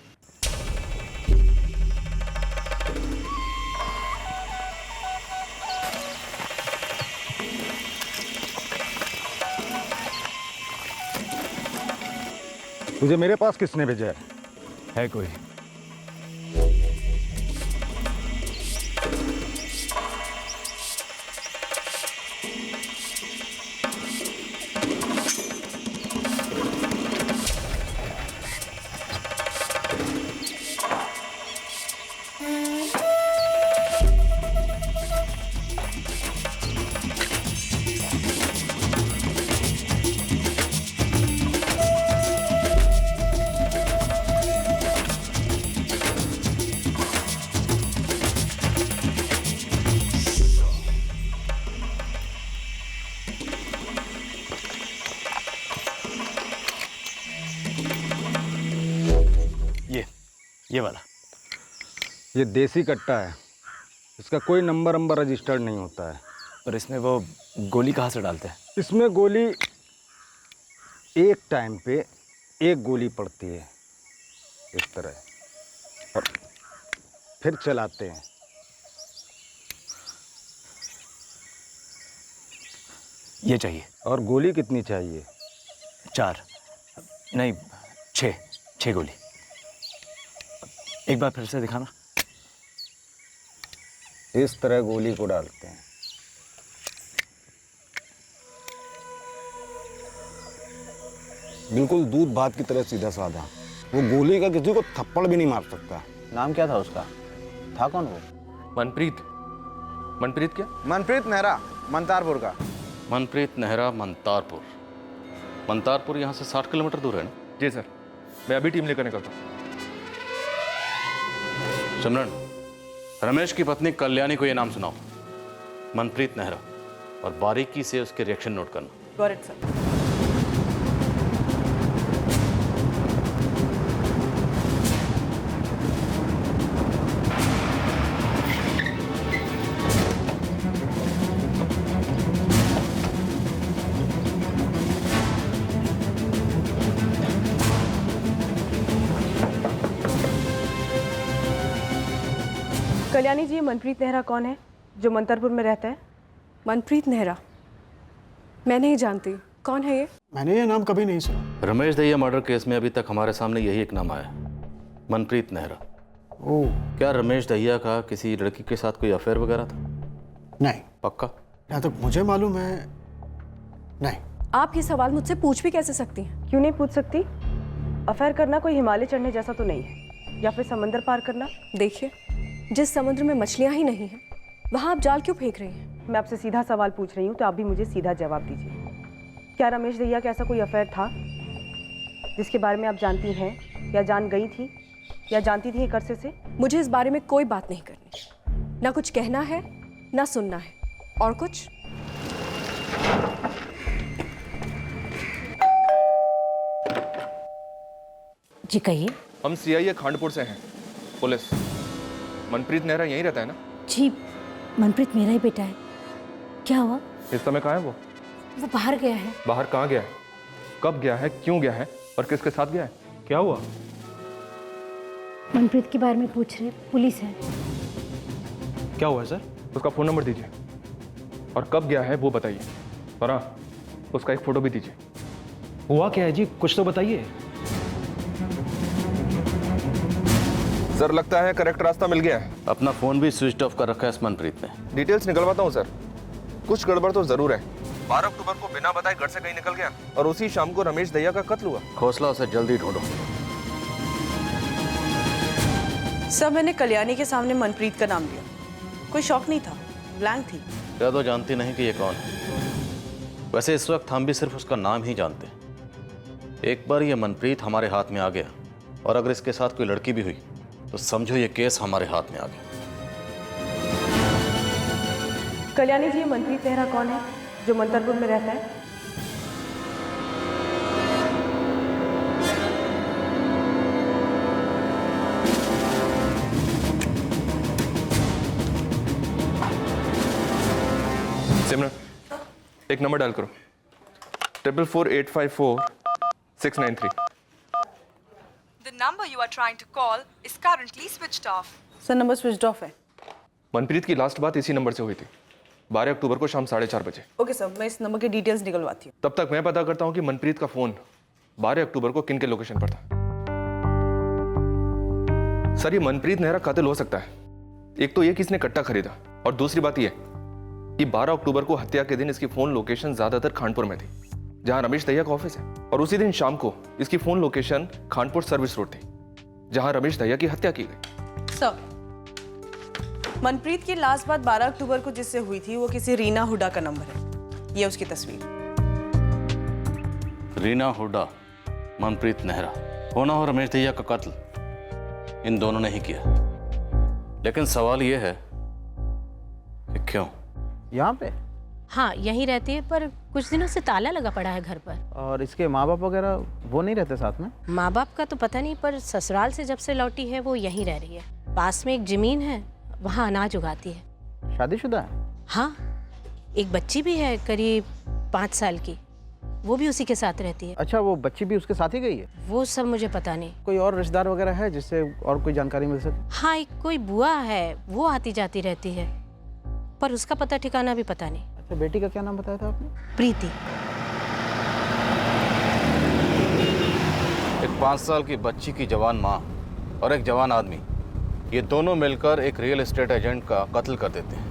Speaker 3: तुझे मेरे पास किसने भेजा है कोई?
Speaker 2: ये वाला।
Speaker 3: ये देसी कट्टा है, इसका कोई नंबर रजिस्टर्ड नहीं होता है।
Speaker 2: पर इसमें वो गोली कहाँ से डालते हैं?
Speaker 3: इसमें गोली एक टाइम पे एक गोली पड़ती है इस तरह, और फिर चलाते हैं।
Speaker 2: ये चाहिए।
Speaker 3: और गोली कितनी चाहिए?
Speaker 2: 4 नहीं 6 गोली। एक बार फिर से दिखाना।
Speaker 3: इस तरह गोली को डालते हैं। बिल्कुल दूध भात की तरह सीधा साधा। वो गोली का किसी को थप्पड़ भी नहीं मार सकता।
Speaker 19: नाम क्या था उसका? था कौन वो?
Speaker 13: मनप्रीत। मनप्रीत क्या?
Speaker 19: मनप्रीत नेहरा, मंतारपुर का।
Speaker 11: मनप्रीत नेहरा, मंतारपुर। मंतारपुर यहाँ से 60 किलोमीटर दूर है ना?
Speaker 13: जी सर, मैं अभी टीम लेकर निकलता हूँ।
Speaker 11: सिमरन, रमेश की पत्नी कल्याणी को यह नाम सुनाओ, मनप्रीत नेहरा, और बारीकी से उसके रिएक्शन नोट करना।
Speaker 10: Got it sir. Kalyani ji, Manpreet Nehra कौन है जो मंतरपुर में रहता है?
Speaker 4: मनप्रीत नेहरा? मैं नहीं जानती, कौन है ये?
Speaker 6: मैंने ये नाम कभी नहीं सुना।
Speaker 11: रमेश दहिया मर्डर केस में अभी तक हमारे सामने यही एक नाम आया, मनप्रीत नेहरा।
Speaker 6: ओह।
Speaker 11: क्या रमेश दहिया का किसी लड़की के साथ कोई अफेयर वगैरह था?
Speaker 6: नहीं।
Speaker 11: पक्का?
Speaker 6: जहाँ तक मुझे मालूम है नहीं।
Speaker 4: आप ये सवाल मुझसे पूछ भी कैसे सकती हैं?
Speaker 10: क्यों नहीं पूछ सकती? अफेयर करना कोई हिमालय चढ़ने जैसा तो नहीं है, या फिर समंदर पार करना।
Speaker 4: देखिए, जिस समुद्र में मछलियां ही नहीं हैं, वहां आप जाल क्यों फेंक रही हैं?
Speaker 10: मैं आपसे सीधा सवाल पूछ रही हूँ तो आप भी मुझे सीधा जवाब दीजिए। क्या रमेश दहिया का ऐसा कोई अफेयर था जिसके बारे में आप जानती हैं या जान गई थी या जानती थी एक अरसे से?
Speaker 4: मुझे इस बारे में कोई बात नहीं करनी, ना कुछ कहना है ना सुनना है, और कुछ
Speaker 7: जी कहिए।
Speaker 13: हम सीआईए खांडपुर से हैं, पुलिस। मनप्रीत नेहरा यहीं रहता है ना?
Speaker 7: जी मनप्रीत मेरा ही बेटा है। क्या हुआ?
Speaker 13: इस समय कहाँ है वो?
Speaker 7: वो बाहर गया है।
Speaker 13: बाहर कहाँ गया है? कब गया है? क्यों गया है? और किसके साथ गया है? क्या हुआ?
Speaker 7: मनप्रीत के बारे में पूछ रहे, पुलिस है।
Speaker 13: क्या हुआ सर? उसका फ़ोन नंबर दीजिए और कब गया है वो बताइए, और हाँ उसका एक फ़ोटो भी दीजिए।
Speaker 2: हुआ क्या है जी, कुछ तो बताइए।
Speaker 13: सर लगता है करेक्ट रास्ता मिल गया है।
Speaker 11: अपना फ़ोन भी स्विच ऑफ कर रखा है इस मनप्रीत ने।
Speaker 13: डिटेल्स निकलवाता हूँ सर। कुछ गड़बड़ तो ज़रूर है। 12 अक्टूबर को बिना बताए घर से कहीं निकल गया और उसी शाम को रमेश दहिया का कत्ल हुआ।
Speaker 11: हौसला उसे जल्दी ढूंढो।
Speaker 10: सर मैंने कल्याणी के सामने मनप्रीत का नाम लिया, कोई शौक नहीं था, ब्लैंक थी।
Speaker 11: क्या तो जानती नहीं कि ये कौन है? वैसे इस वक्त हम भी सिर्फ उसका नाम ही जानते हैं। एक बार ये मनप्रीत हमारे हाथ में आ गया और अगर इसके साथ कोई लड़की भी हुई तो समझो ये केस हमारे हाथ में आ गया।
Speaker 10: कल्याणी जी, मनप्रीत नेहरा कौन है जो मंतरपुर में रहता है?
Speaker 13: सिमरन एक नंबर डायल करो, 44854-693।
Speaker 1: The number you are trying to call is currently switched off.
Speaker 10: Sir number switch off है।
Speaker 13: मनप्रीत की लास्ट बात इसी नंबर से हुई थी, 12 अक्टूबर को शाम 4:30 बजे।
Speaker 10: ओके सर, मैं इस नंबर की डिटेल्स निकलवाती हूँ।
Speaker 13: तब तक मैं पता करता हूँ कि मनप्रीत का फोन 12 अक्टूबर को किन के लोकेशन पर था। सर ये मनप्रीत नेहरा कातिल हो सकता है। एक तो ये कि इसने कट्टा खरीदा, और दूसरी बात ये कि 12 अक्टूबर को हत्या के दिन इसकी फोन लोकेशन ज्यादातर खानपुर में थी, जहां रमेश दहिया का ऑफिस है, और उसी दिन शाम को इसकी phone location Khanpur service road थी, जहां रमेश दहिया की हत्या की गई।
Speaker 10: सर मनप्रीत की लास्ट बात 12 अक्टूबर को जिससे हुई थी वो किसी रीना हुडा का नंबर है, ये उसकी तस्वीर।
Speaker 11: रीना हुड्डा, मनप्रीत नेहरा, होना हो रमेश दहिया का कत्ल इन दोनों ने ही किया। लेकिन सवाल यह है कि क्यों?
Speaker 19: यहाँ पे?
Speaker 7: हाँ यहीं रहती है, पर कुछ दिनों से ताला लगा पड़ा है घर पर।
Speaker 19: और इसके माँ बाप वगैरह वो नहीं रहते साथ में?
Speaker 7: माँ बाप का तो पता नहीं, पर ससुराल से जब से लौटी है वो यहीं रह रही है। पास में एक जमीन है, वहाँ अनाज उगाती है।
Speaker 19: शादीशुदा है?
Speaker 7: हाँ, एक बच्ची भी है करीब 5 साल की, वो भी उसी के साथ रहती है।
Speaker 19: अच्छा, वो बच्ची भी उसके साथ ही गई है?
Speaker 7: वो सब मुझे पता नहीं।
Speaker 19: कोई और रिश्तेदार वगैरह है जिससे और कोई जानकारी मिल सके?
Speaker 7: हाँ, एक कोई बुआ है, वो आती जाती रहती है, पर उसका पता ठिकाना भी पता नहीं।
Speaker 19: अच्छा, बेटी का क्या नाम बताया था आपने?
Speaker 7: प्रीति।
Speaker 11: एक 5 साल की बच्ची की जवान माँ और एक जवान आदमी, ये दोनों मिलकर एक रियल एस्टेट एजेंट का कत्ल कर देते हैं।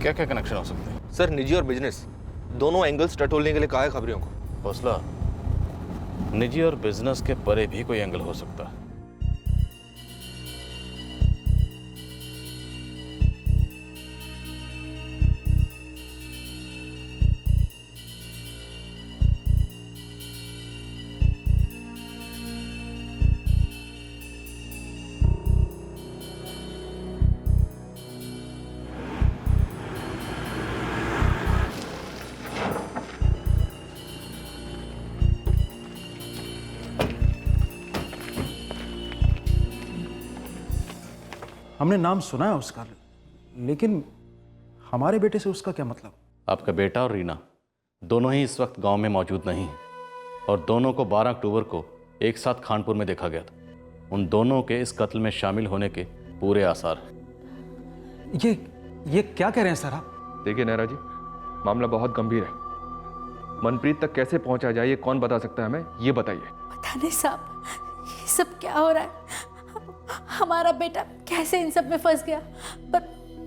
Speaker 11: क्या क्या कनेक्शन हो सकते हैं?
Speaker 13: सर निजी और बिजनेस दोनों एंगल्स टटोलने के लिए कहा है खबरियों को।
Speaker 11: हौसला, निजी और बिजनेस के परे भी कोई एंगल हो सकता है।
Speaker 2: हमने नाम सुना है उसका, लेकिन हमारे बेटे से उसका क्या मतलब?
Speaker 11: आपका बेटा और रीना दोनों ही इस वक्त गांव में मौजूद नहीं हैं, और दोनों को 12 अक्टूबर को एक साथ खानपुर में देखा गया था। उन दोनों के इस कत्ल में शामिल होने के पूरे आसार हैं।
Speaker 2: ये क्या कह रहे हैं सर आप?
Speaker 13: देखिए नेहरा जी, मामला बहुत गंभीर है। मनप्रीत तक कैसे पहुंचा जाए ये कौन बता सकता है हमें, ये बताइए।
Speaker 7: पता नहीं साहब, ये सब क्या हो रहा है? हमारा बेटा कैसे इन सब में फंस गया? पर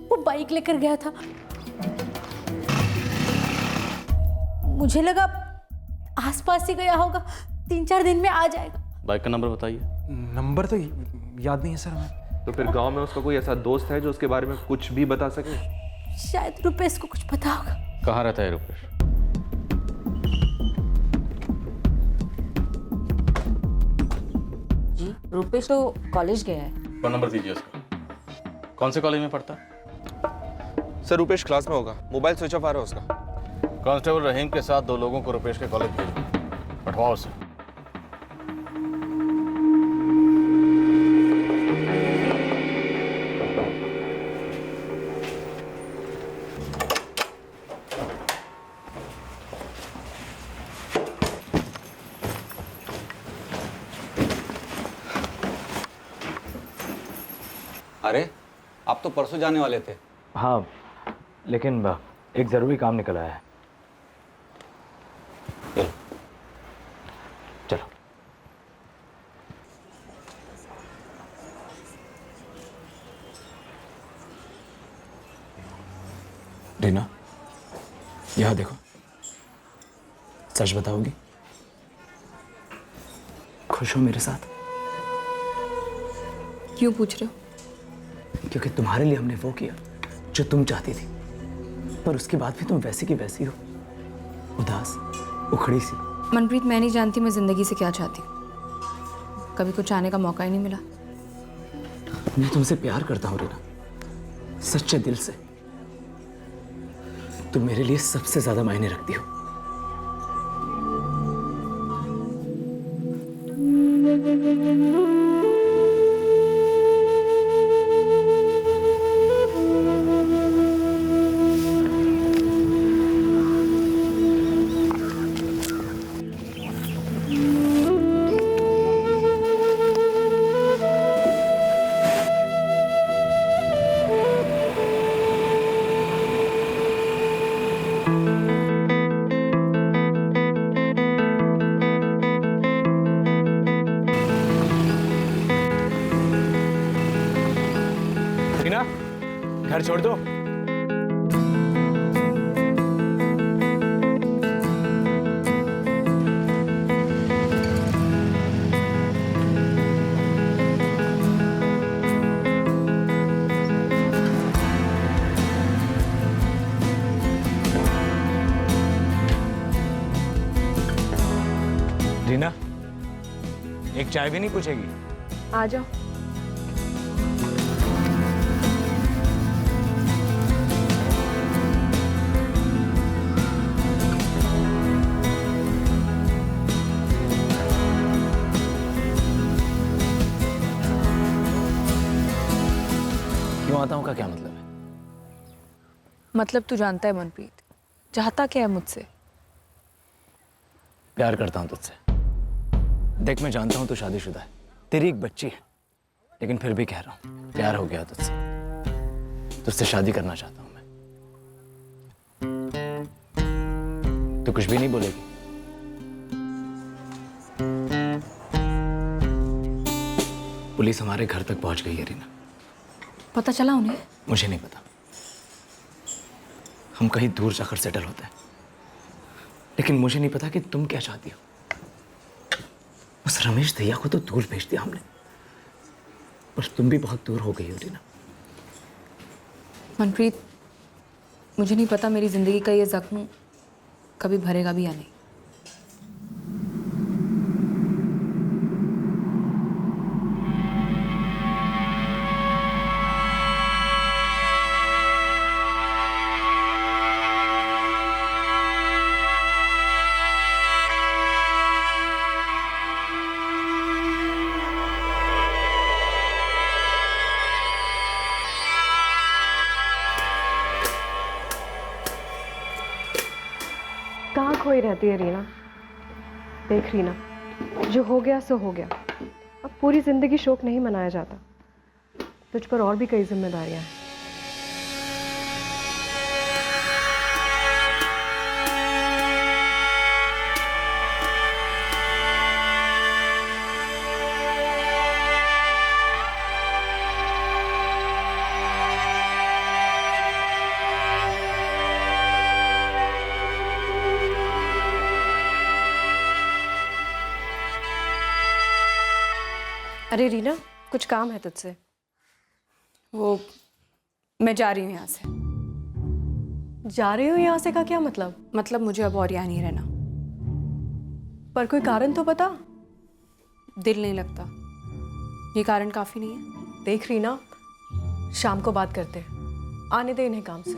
Speaker 7: वो बाइक लेकर गया था, मुझे लगा आसपास ही गया होगा, 3-4 दिन में आ जाएगा।
Speaker 11: बाइक का नंबर बताइए।
Speaker 2: नंबर तो याद नहीं है सर हमें।
Speaker 13: तो फिर गांव में उसका कोई ऐसा दोस्त है जो उसके बारे में कुछ भी बता सके?
Speaker 7: शायद रुपेश को कुछ पता होगा।
Speaker 11: कहाँ रहता है रुपेश?
Speaker 7: रुपेश तो कॉलेज गया है।
Speaker 11: फोन नंबर दीजिए उसका। कौन से कॉलेज में पढ़ता है?
Speaker 14: सर रुपेश क्लास में होगा, मोबाइल स्विच ऑफ आ रहा है उसका।
Speaker 11: कांस्टेबल रहीम के साथ 2 लोगों को रुपेश के कॉलेज भेजो, पठवाओ उसे।
Speaker 15: अरे आप तो परसों जाने वाले थे।
Speaker 2: हाँ, लेकिन एक ज़रूरी काम निकल आया है। चलो। रीना, यहाँ देखो। सच बताओगी? खुश हो मेरे साथ?
Speaker 1: क्यों पूछ रहे हो?
Speaker 2: क्योंकि तुम्हारे लिए हमने वो किया जो तुम चाहती थी, पर उसके बाद भी तुम वैसी की वैसी हो, उदास, उखड़ी सी।
Speaker 1: मनप्रीत, मैं नहीं जानती मैं जिंदगी से क्या चाहती हूँ। कभी कुछ आने का मौका ही नहीं मिला।
Speaker 2: मैं तुमसे प्यार करता हूँ रीना, सच्चे दिल से। तुम मेरे लिए सबसे ज्यादा मायने रखती हो।
Speaker 6: रीना, घर छोड़ दो।
Speaker 2: रीना, एक चाय भी नहीं पूछेगी?
Speaker 4: आ जाओ।
Speaker 2: क्यों आता हूँ का क्या मतलब है?
Speaker 1: मतलब तू जानता है मनप्रीत, चाहता क्या है मुझसे?
Speaker 2: प्यार करता हूँ तुझसे। देख, मैं जानता हूँ तू शादीशुदा है, तेरी एक बच्ची है, लेकिन फिर भी कह रहा हूँ, प्यार हो गया तुझसे। तुझसे शादी करना चाहता हूँ मैं। तू कुछ भी नहीं बोलेगी? पुलिस हमारे घर तक पहुंच गई है रीना।
Speaker 1: पता चला उन्हें?
Speaker 2: मुझे नहीं पता। हम कहीं दूर जाकर सेटल होते हैं, लेकिन मुझे नहीं पता कि तुम क्या चाहती हो। उस रमेश दहिया को तो दूर भेज दिया हमने, पर तुम भी बहुत दूर हो गई हो रीना।
Speaker 1: मनप्रीत, मुझे नहीं पता मेरी जिंदगी का ये जख्म कभी भरेगा भी या नहीं।
Speaker 4: कहाँ खोई रहती है रीना? देख रीना, जो हो गया सो हो गया। अब पूरी जिंदगी शोक नहीं मनाया जाता। तुझ पर और भी कई जिम्मेदारियां हैं। अरे रीना, कुछ काम है तुझसे?
Speaker 1: वो, मैं जा रही हूँ यहाँ से।
Speaker 4: जा रही हूँ यहाँ से का क्या मतलब?
Speaker 1: मतलब मुझे अब और यहाँ नहीं रहना।
Speaker 4: पर कोई कारण तो बता।
Speaker 1: दिल नहीं लगता। ये कारण काफ़ी नहीं है?
Speaker 4: देख रीना, शाम को बात करते हैं, आने दे इन्हें काम से।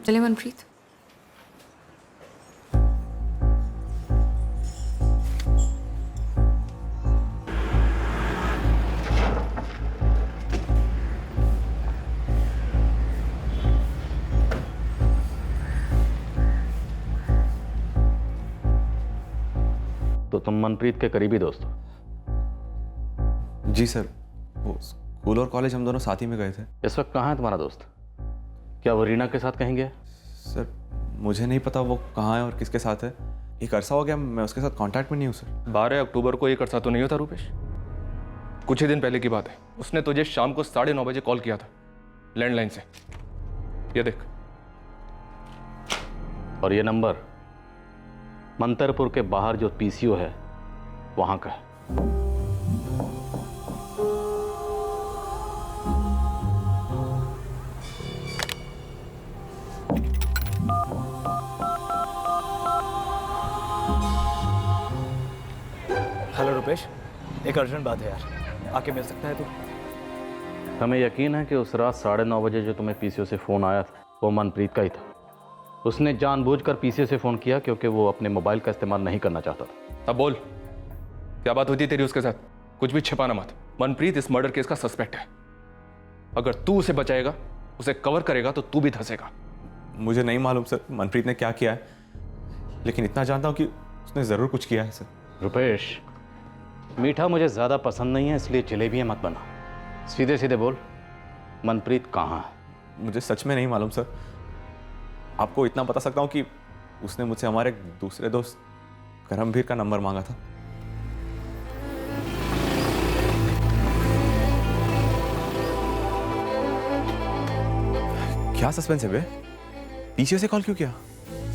Speaker 1: चले मनप्रीत।
Speaker 11: तो तुम मनप्रीत के करीबी दोस्त हो?
Speaker 13: जी सर, वो स्कूल और कॉलेज हम दोनों साथ ही में गए थे।
Speaker 11: इस वक्त कहाँ है तुम्हारा दोस्त? क्या वो रीना के साथ कहीं गया?
Speaker 13: सर मुझे नहीं पता वो कहाँ है और किसके साथ है। एक अरसा हो गया मैं उसके साथ कांटेक्ट में नहीं हूँ सर।
Speaker 6: 12 अक्टूबर को एक अरसा तो नहीं होता रुपेश? कुछ ही दिन पहले की बात है। उसने तुझे शाम को 9:30 बजे कॉल किया था लैंडलाइन से। ये देख।
Speaker 11: और ये नंबर मंतरपुर के बाहर जो पीसीओ है वहां का है।
Speaker 2: हेलो रुपेश, एक अर्जेंट बात है यार, आके मिल सकता है तू?
Speaker 11: हमें यकीन है कि उस रात 9:30 बजे जो तुम्हें पीसीओ से फ़ोन आया था वो मनप्रीत का ही था। उसने जानबूझकर पीसीओ से फ़ोन किया क्योंकि वो अपने मोबाइल का इस्तेमाल नहीं करना चाहता था।
Speaker 6: अब बोल, क्या बात होती तेरी उसके साथ? कुछ भी छिपाना मत। मनप्रीत इस मर्डर केस का सस्पेक्ट है। अगर तू उसे बचाएगा, उसे कवर करेगा तो तू भी धंसेगा।
Speaker 13: मुझे नहीं मालूम सर मनप्रीत ने क्या किया है, लेकिन इतना जानता हूँ कि उसने ज़रूर कुछ किया है सर।
Speaker 11: रुपेश, मीठा मुझे ज़्यादा पसंद नहीं है, इसलिए जलेबियाँ मत बना। सीधे सीधे बोल, मनप्रीत कहाँ है?
Speaker 13: मुझे सच में नहीं मालूम सर। आपको इतना बता सकता हूँ कि उसने मुझसे हमारे दूसरे दोस्त करमवीर का नंबर मांगा था। क्या सस्पेंस है बे? पीसीओ से कॉल क्यों किया?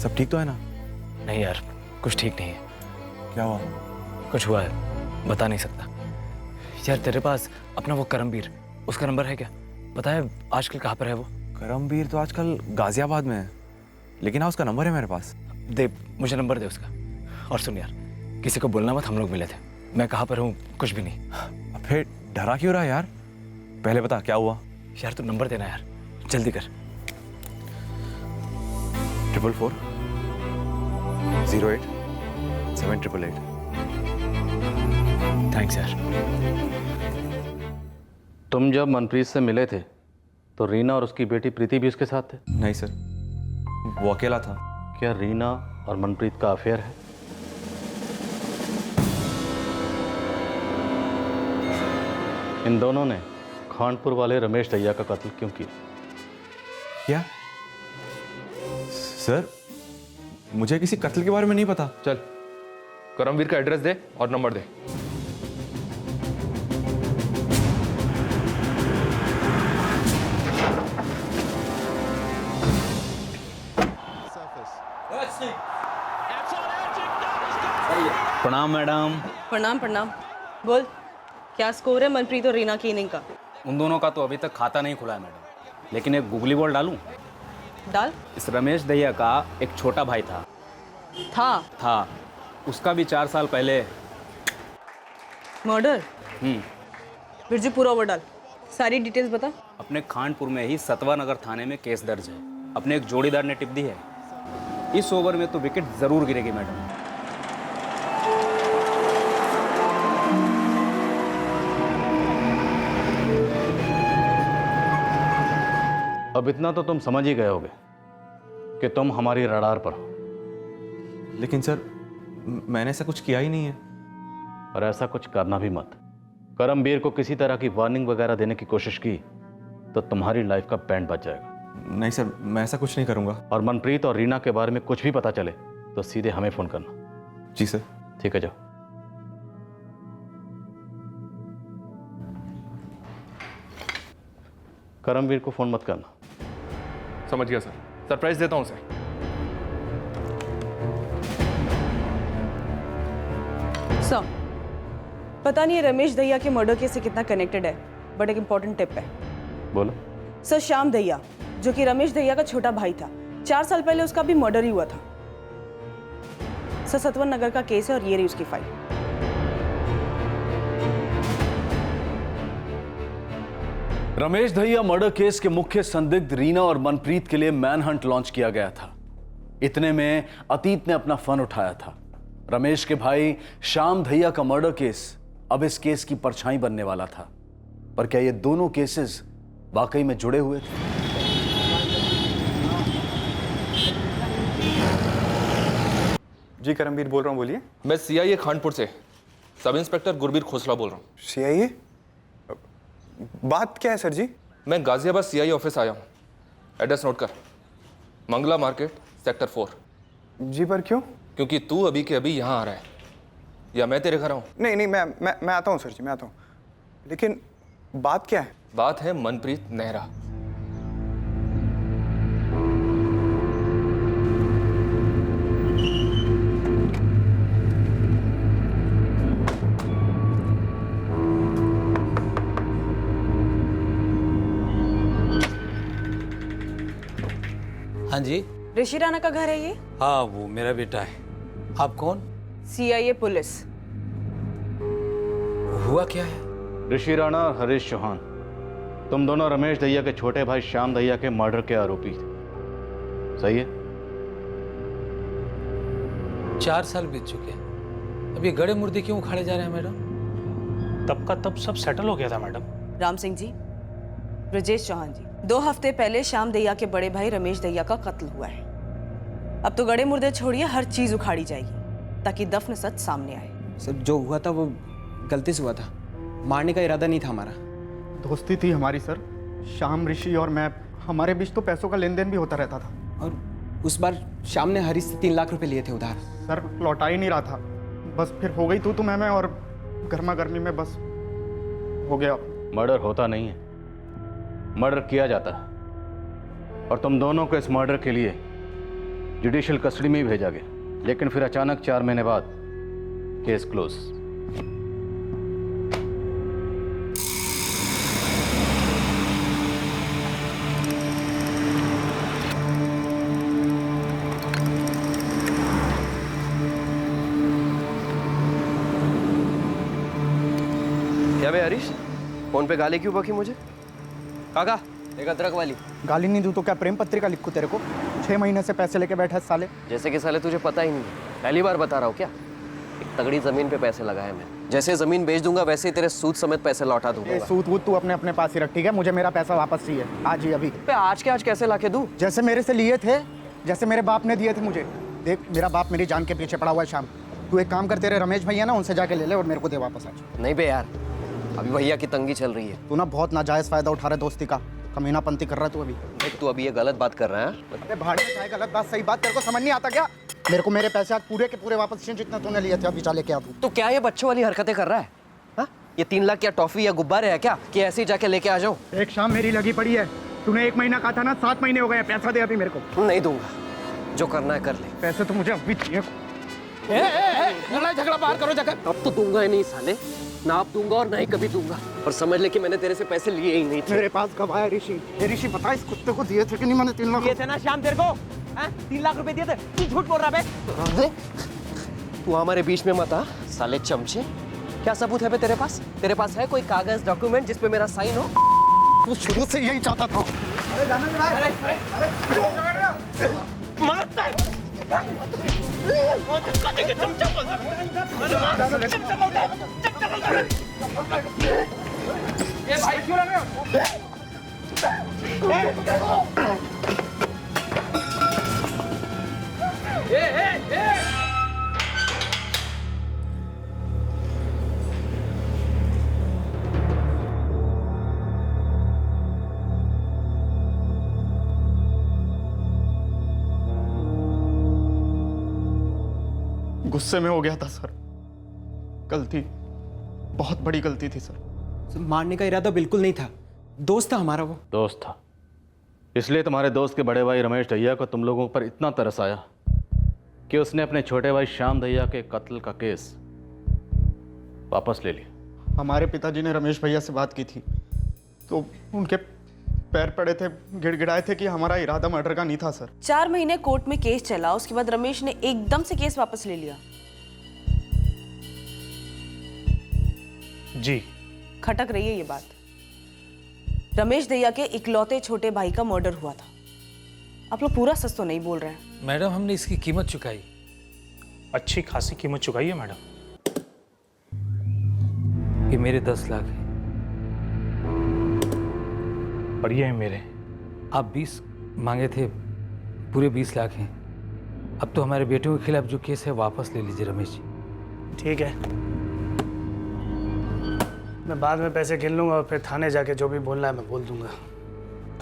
Speaker 13: सब ठीक तो है ना?
Speaker 2: नहीं यार, कुछ ठीक नहीं है।
Speaker 13: क्या हुआ?
Speaker 2: कुछ हुआ है, बता नहीं सकता। यार तेरे पास अपना वो करमवीर, उसका नंबर है क्या? पता है आजकल कहाँ पर है वो?
Speaker 13: करमवीर तो आजकल गाजियाबाद में है, लेकिन हाँ उसका नंबर है मेरे पास।
Speaker 2: दे, मुझे नंबर दे उसका। और सुन यार, किसी को बोलना मत, हम लोग मिले थे। मैं कहाँ पर हूँ कुछ भी नहीं।
Speaker 13: फिर डरा क्यों रहा यार? पहले बता क्या हुआ।
Speaker 2: यार तू नंबर देना यार, जल्दी कर।
Speaker 13: 444 08 7888।
Speaker 2: थैंक्स यार।
Speaker 11: तुम जब मनप्रीत से मिले थे तो रीना और उसकी बेटी प्रीति भी उसके साथ थे?
Speaker 13: नहीं सर, वो अकेला था।
Speaker 11: क्या रीना और मनप्रीत का अफेयर है? इन दोनों ने खानपुर वाले रमेश दहिया का कत्ल क्यों किया?
Speaker 13: क्या सर? मुझे किसी कत्ल के बारे में नहीं पता।
Speaker 6: चल, करमवीर का एड्रेस दे और नंबर दे।
Speaker 20: प्रणाम मैडम।
Speaker 10: प्रणाम प्रणाम। बोल, क्या स्कोर है मनप्रीत और रीना की इनिंग का?
Speaker 20: उन दोनों का तो अभी तक खाता नहीं खुला है मैडम, लेकिन एक गूगली बॉल डालूं?
Speaker 10: डाल।
Speaker 20: इस रमेश दहिया का एक छोटा भाई था। उसका भी 4 साल पहले
Speaker 10: मर्डर। बिरजू पूरा ओवर डाल, सारी डिटेल्स बता।
Speaker 20: अपने खानपुर में ही सतवा नगर थाने में केस दर्ज है। अपने एक जोड़ीदार ने टिप दी है। इस ओवर में तो विकेट जरूर गिरेगी मैडम।
Speaker 11: अब इतना तो तुम समझ ही गए होगे कि तुम हमारी रडार पर हो।
Speaker 13: लेकिन सर, मैंने ऐसा कुछ किया ही नहीं है।
Speaker 11: और ऐसा कुछ करना भी मत। करमवीर को किसी तरह की वार्निंग वगैरह देने की कोशिश की तो तुम्हारी लाइफ का बैंड बच जाएगा।
Speaker 13: नहीं सर, मैं ऐसा कुछ नहीं करूंगा।
Speaker 11: और मनप्रीत और रीना के बारे में कुछ भी पता चले तो सीधे हमें फोन करना।
Speaker 13: जी सर।
Speaker 11: ठीक है, जाओ। करमवीर को फोन मत करना।
Speaker 6: समझ गया सर, सरप्राइज देता हूं उसे।
Speaker 10: सर, पता नहीं रमेश दहिया के मर्डर केस से कितना कनेक्टेड है, बट एक इंपॉर्टेंट टिप है।
Speaker 11: बोलो।
Speaker 10: सर, श्याम दहिया जो कि रमेश दहिया का छोटा भाई था, 4 साल पहले उसका भी मर्डर ही हुआ था सर। सतवन नगर का केस है और ये रही उसकी file.
Speaker 3: Ramesh Dahiya murder case के मुख्य संदिग्ध रीना और मनप्रीत के लिए मैनहंट लॉन्च किया गया था। इतने में अतीत ने अपना फन उठाया था। रमेश के भाई श्याम दहिया का मर्डर केस अब इस केस की परछाई बनने वाला था। पर क्या ये दोनों केसेस वाकई में जुड़े हुए थे?
Speaker 13: जी करमवीर बोल रहा हूँ, बोलिए। मैं सीआईए खानपुर से सब इंस्पेक्टर गुरबीर खोसला बोल रहा हूँ।
Speaker 14: सीआईए? बात क्या है सर जी?
Speaker 13: मैं गाजियाबाद सीआईए ऑफिस आया हूँ। एड्रेस नोट कर, मंगला मार्केट सेक्टर 4।
Speaker 14: जी पर क्यों?
Speaker 13: क्योंकि तू अभी के अभी यहाँ आ रहा है, या मैं तेरे घर आऊँ?
Speaker 14: नहीं नहीं, मैं आता हूँ सर जी, मैं आता हूँ। लेकिन बात क्या है?
Speaker 13: बात है मनप्रीत नेहरा।
Speaker 21: हाँ जी।
Speaker 10: ऋषि राणा का घर है ये?
Speaker 21: हाँ, वो मेरा बेटा है। आप कौन?
Speaker 10: CIA police.
Speaker 21: हुआ क्या है?
Speaker 11: ऋषि राणा और हरीश चौहान, तुम दोनों रमेश दहिया के छोटे भाई श्याम दहिया के मर्डर के आरोपी थे, सही है?
Speaker 21: 4 साल बीत चुके हैं, अब ये गड़े मुर्दे क्यों उखाड़े जा रहे हैं मैडम?
Speaker 5: तब का तब सब सेटल हो गया था मैडम।
Speaker 10: राम सिंह जी, ब्रजेश चौहान जी, 2 हफ्ते पहले श्याम दहिया के बड़े भाई रमेश दहिया का कत्ल हुआ है। अब तो गड़े मुर्दे छोड़िए, हर चीज उखाड़ी जाएगी ताकि दफन सच सामने आए।
Speaker 22: सर, जो हुआ था वो गलती से हुआ था, मारने का इरादा नहीं था हमारा।
Speaker 23: दोस्ती थी हमारी सर, श्याम, ऋषि और मैं, हमारे बीच तो पैसों का लेन देन भी होता रहता था।
Speaker 22: और उस बार श्याम ने हरीश से 3 लाख रुपए लिए थे उधार।
Speaker 23: सर लौटा ही नहीं रहा था, बस फिर हो गई तू मैं और गर्मा गर्मी में बस हो गया।
Speaker 11: मर्डर होता नहीं है, मर्डर किया जाता है। और तुम दोनों को इस मर्डर के लिए जुडिशियल कस्टडी में ही भेजा गया, लेकिन फिर अचानक 4 महीने बाद केस क्लोज।
Speaker 24: क्या बे हरीश, फोन पे गाली क्यों बकी मुझे?
Speaker 22: काका, एक अदरक वाली।
Speaker 23: गाली नहीं दूँ तो क्या प्रेम पत्रिका लिखूं तेरे को? 6 महीने से पैसे लेके बैठा है साले।
Speaker 24: जैसे कि साले तुझे पता ही नहीं है, पहली बार बता रहा हूँ क्या? एक तगड़ी जमीन पे पैसे लगाए मैं, जैसे जमीन बेच दूंगा वैसे ही तेरे सूद समेत पैसे लौटा दूंगा।
Speaker 23: ये सूद वूद तू अपने पास ही रख, ठीक है? मुझे मेरा पैसा वापस चाहिए, आज ही अभी।
Speaker 24: पे आज के आज कैसे लाके दूं?
Speaker 23: जैसे मेरे से लिए थे, जैसे मेरे बाप ने दिए थे मुझे। देख, मेरा बाप मेरी जान के पीछे पड़ा हुआ है श्याम। तू एक काम कर, तेरे रमेश भैया ना, उनसे जाके ले ले और मेरे को दे वापस आज।
Speaker 24: नहीं बे यार, अभी भैया की तंगी चल रही है।
Speaker 23: तू ना बहुत नाजायज फायदा उठा रहा है दोस्ती का, कमीनापंती कर रहा है तू अभी।
Speaker 24: देख, तू अभी ये गलत बात कर रहा है।
Speaker 23: अरे भाड़े में चाहे गलत बात सही बात तेरे को समझ नहीं आता क्या? मेरे को मेरे पैसे आज पूरे के पूरे वापस चाहिए, जितना तूने लिए थे अभी चाले के आ तू।
Speaker 24: तो क्या ये बच्चों वाली हरकतें कर रहा है? हा? ये 3 लाख क्या टॉफी या गुब्बारे है क्या कि ऐसे ही जाके लेके आ जाऊं?
Speaker 23: एक शाम मेरी लगी पड़ी है, तूने 1 महीना कहा था ना, 7 महीने हो गए, पैसा दे अभी मेरे को।
Speaker 24: नहीं दूंगा, जो करना है कर ले।
Speaker 23: पैसे तो मुझे अभी चाहिए।
Speaker 24: लड़ाई झगड़ा बाहर करो जाकर। अब तो दूंगा ही नहीं साले, ना अब दूंगा और ना ही कभी दूंगा। और समझ ले कि मैंने तेरे से पैसे लिए ही नहीं थे।
Speaker 23: मेरे पास कब आया ऋषि? ये ऋषि बता, इस कुत्ते को दिए थे कि नहीं मैंने 3 लाख?
Speaker 22: दिए थे ना श्याम तेरे को, 3 लाख रुपए दिए थे। तू झूठ बोल रहा बे।
Speaker 24: तू हमारे बीच में मत आ साले चमचे। क्या सबूत है बे तेरे पास? तेरे पास है कोई कागज डॉक्यूमेंट जिसपे मेरा साइन हो?
Speaker 23: तू शुरू से यही चाहता था।
Speaker 22: भाई क्यों लड़ रहे हो?
Speaker 23: गुस्से में हो गया था सर, गलती, बहुत बड़ी गलती थी सर।
Speaker 22: मारने का इरादा बिल्कुल नहीं था, दोस्त था हमारा वो।
Speaker 11: दोस्त था, इसलिए तुम्हारे दोस्त के बड़े भाई रमेश दहिया को तुम लोगों पर इतना तरस आया कि उसने अपने छोटे भाई श्याम दहिया के कत्ल का केस वापस ले लिया।
Speaker 23: हमारे पिताजी ने रमेश भैया से बात की थी तो उनके पैर पड़े थे, गिड़गिड़ाए थे कि हमारा इरादा मर्डर का नहीं था सर।
Speaker 10: 4 महीने कोर्ट में केस चला, उसके बाद रमेश ने एकदम से केस वापस ले लिया।
Speaker 5: जी
Speaker 10: खटक रही है ये बात। रमेश दहिया के इकलौते छोटे भाई का मर्डर हुआ था। आप लोग पूरा सच तो नहीं बोल रहे हैं।
Speaker 21: मैडम हमने इसकी कीमत चुकाई।
Speaker 8: अच्छी खासी कीमत चुकाई है मैडम।
Speaker 21: ये मेरे 10 लाख है
Speaker 8: और ये है मेरे।
Speaker 21: आप 20 मांगे थे, पूरे 20 लाख हैं। अब तो हमारे बेटों के खिलाफ जो केस है वापस ले लीजिए रमेश जी।
Speaker 5: ठीक है, मैं बाद में पैसे गिन लूंगा और फिर थाने जाके जो भी बोलना है मैं बोल दूंगा।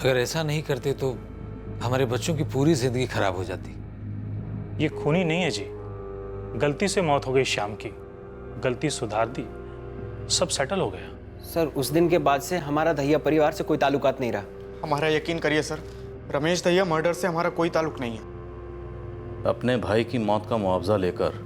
Speaker 21: अगर ऐसा नहीं करते तो हमारे बच्चों की पूरी जिंदगी खराब हो जाती।
Speaker 8: ये खूनी नहीं है जी, गलती से मौत हो गई श्याम की, गलती सुधार दी, सब सेटल हो गया।
Speaker 22: सर उस दिन के बाद से हमारा दहिया परिवार से कोई ताल्लुकात नहीं रहा।
Speaker 23: हमारा यकीन करिए सर, रमेश दहिया मर्डर से हमारा कोई ताल्लुक नहीं है।
Speaker 11: अपने भाई की मौत का मुआवजा लेकर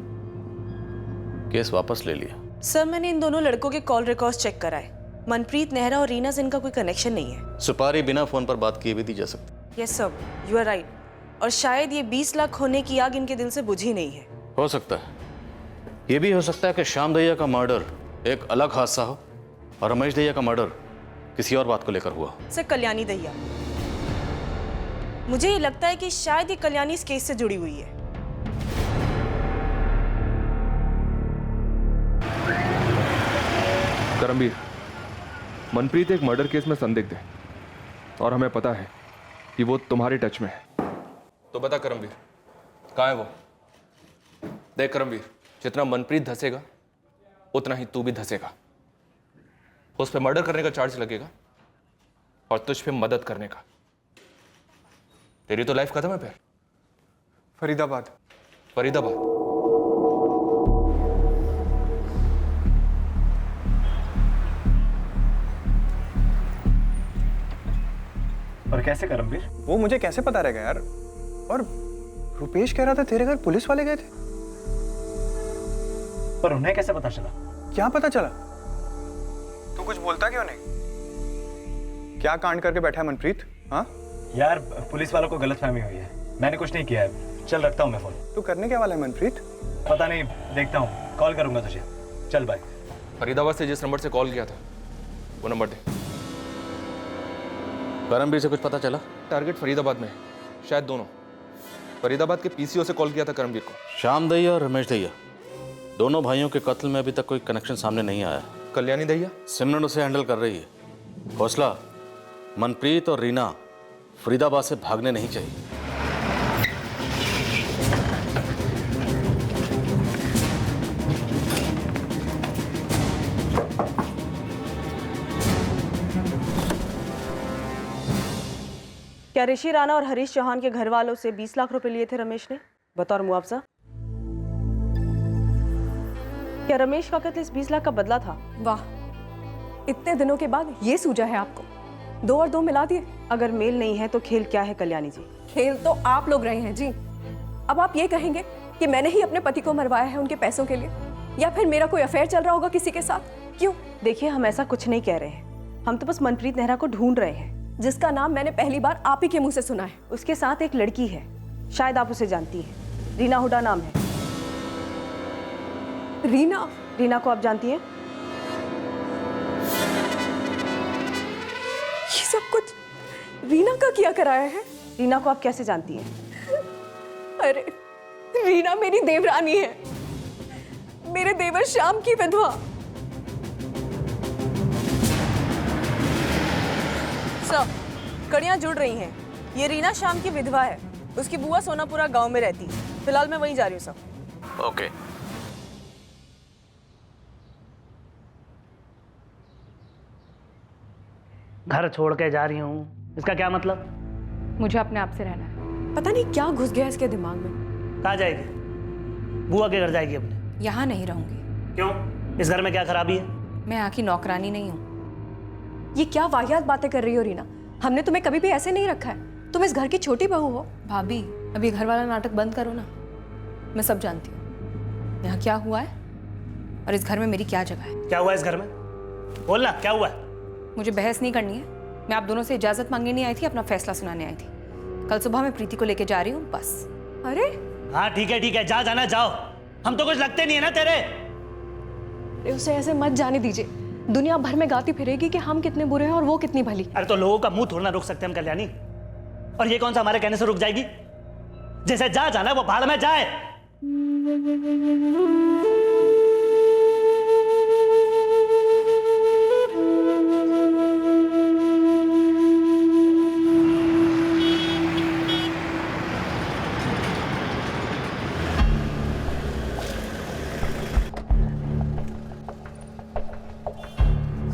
Speaker 11: केस वापस ले लिया।
Speaker 10: सर मैंने इन दोनों लड़कों के कॉल रिकॉर्ड्स चेक कराए। मनप्रीत नेहरा और रीना से इनका कोई कनेक्शन नहीं है।
Speaker 11: सुपारी बिना फोन पर बात किए भी दी जा सकती।
Speaker 10: Yes sir, you are right. और शायद ये 20 लाख होने की आग इनके दिल से बुझी नहीं है।
Speaker 11: हो सकता है, ये भी हो सकता है कि श्याम दहिया का मर्डर एक अलग हादसा हो और रमेश दहिया का मर्डर किसी और बात को लेकर हुआ।
Speaker 10: सर कल्याणी दहिया, मुझे ये लगता है कि शायद ये कल्याणी इस केस से जुड़ी हुई है।
Speaker 13: करमवीर, मनप्रीत एक मर्डर केस में संदिग्ध है और हमें पता है कि वो तुम्हारे टच में है। तो बता करमवीर, कहाँ है वो? देख करमवीर, जितना मनप्रीत धसेगा उतना ही तू भी धसेगा। उस पे मर्डर करने का चार्ज लगेगा और तुझ पे मदद करने का। तेरी तो लाइफ खत्म है। फिर
Speaker 6: फरीदाबाद।
Speaker 13: फरीदाबाद
Speaker 6: और कैसे करमवीर? वो मुझे कैसे पता रहेगा यार? और रुपेश कह रहा था तेरे घर पुलिस वाले गए थे।
Speaker 9: पर उन्हें कैसे पता चला?
Speaker 6: क्या पता चला? तू कुछ बोलता क्यों नहीं? क्या कांड करके बैठा है मनप्रीत? हाँ
Speaker 9: यार पुलिस वालों को गलतफहमी हुई है, मैंने कुछ नहीं किया है। चल रखता हूँ मैं फोन।
Speaker 6: तू करने क्या वाला है मनप्रीत?
Speaker 9: पता नहीं, देखता हूँ, कॉल करूंगा तुझे। चल बाय।
Speaker 13: फरीदाबाद से जिस नंबर से कॉल किया था वो नंबर दे।
Speaker 11: करमवीर से कुछ पता चला?
Speaker 13: टारगेट फरीदाबाद में है, शायद दोनों। फरीदाबाद के पीसीओ से कॉल किया था करमवीर को।
Speaker 11: श्याम दहिया और रमेश दहिया दोनों भाइयों के कत्ल में अभी तक कोई कनेक्शन सामने नहीं आया।
Speaker 13: कल्याणी दहिया?
Speaker 11: सिमरन उसे हैंडल कर रही है। हौसला, मनप्रीत और रीना फरीदाबाद से भागने नहीं चाहिए।
Speaker 10: क्या ऋषि राणा और हरीश चौहान के घर वालों से 20 लाख रुपए लिए थे रमेश ने बतौर मुआवजा? क्या रमेश का कत्ल इस 20 लाख का बदला था?
Speaker 4: वाह, इतने दिनों के बाद ये सूझा है आपको। 2 और 2 मिला दिए।
Speaker 10: अगर मेल नहीं है तो खेल क्या है कल्याणी जी?
Speaker 4: खेल तो आप लोग रहे हैं जी। अब आप ये कहेंगे कि मैंने ही अपने पति को मरवाया है उनके पैसों के लिए, या फिर मेरा कोई अफेयर चल रहा होगा किसी के साथ? क्यों?
Speaker 10: देखिए, हम ऐसा कुछ नहीं कह रहे हैं। हम तो बस मनप्रीत नेहरा को ढूंढ रहे हैं,
Speaker 4: जिसका नाम मैंने पहली बार आप ही के मुंह से सुना है।
Speaker 10: उसके साथ एक लड़की है, शायद आप उसे जानती हैं। रीना हुडा नाम है।
Speaker 4: रीना?
Speaker 10: रीना को आप जानती हैं?
Speaker 4: ये सब कुछ रीना का किया कराया है?
Speaker 10: रीना को आप कैसे जानती हैं?
Speaker 4: अरे रीना मेरी देवरानी है, मेरे देवर श्याम की विधवा।
Speaker 10: सब कड़ियां जुड़ रही हैं। ये रीना श्याम की विधवा है। उसकी बुआ सोनापुरा गांव में रहती है। फिलहाल मैं वहीं जा रही हूँ सब।
Speaker 11: ओके।
Speaker 5: घर छोड़ के जा रही हूँ, इसका क्या मतलब?
Speaker 1: मुझे अपने आप से रहना है।
Speaker 4: पता नहीं क्या घुस गया इसके दिमाग में।
Speaker 5: कहाँ जाएगी? बुआ के घर जाएगी अपने?
Speaker 1: यहाँ नहीं रहूंगी।
Speaker 5: क्यों? इस घर में क्या खराबी है?
Speaker 1: मैं यहाँ की नौकरानी नहीं हूँ।
Speaker 4: ये क्या वाहियात बातें कर रही हो रीना? हमने तुम्हें कभी भी ऐसे नहीं रखा है। तुम इस घर की छोटी बहू हो।
Speaker 1: भाभी, अभी घर वाला नाटक बंद करो ना। मैं सब जानती हूँ यहाँ क्या हुआ है और इस घर में मेरी क्या जगह है।
Speaker 5: क्या हुआ इस घर में? बोलना, क्या हुआ है?
Speaker 1: मुझे बहस नहीं करनी है, मैं आप दोनों से इजाजत मांगने नहीं आई थी, अपना फैसला सुनाने आई थी। कल सुबह मैं प्रीति को लेके जा रही हूँ बस।
Speaker 5: अरे हाँ ठीक है, जा जाना जाओ, हम तो कुछ लगते नहीं है ना तेरे।
Speaker 4: उसे ऐसे मत जाने दीजिए, दुनिया भर में गाती फिरेगी कि हम कितने बुरे हैं और वो कितनी भली।
Speaker 5: अरे तो लोगों का मुंह थोड़ा ना रोक सकते हम कल्याणी, और ये कौन सा हमारे कहने से रुक जाएगी? जैसे जा जाना वो भाड़ में जाए।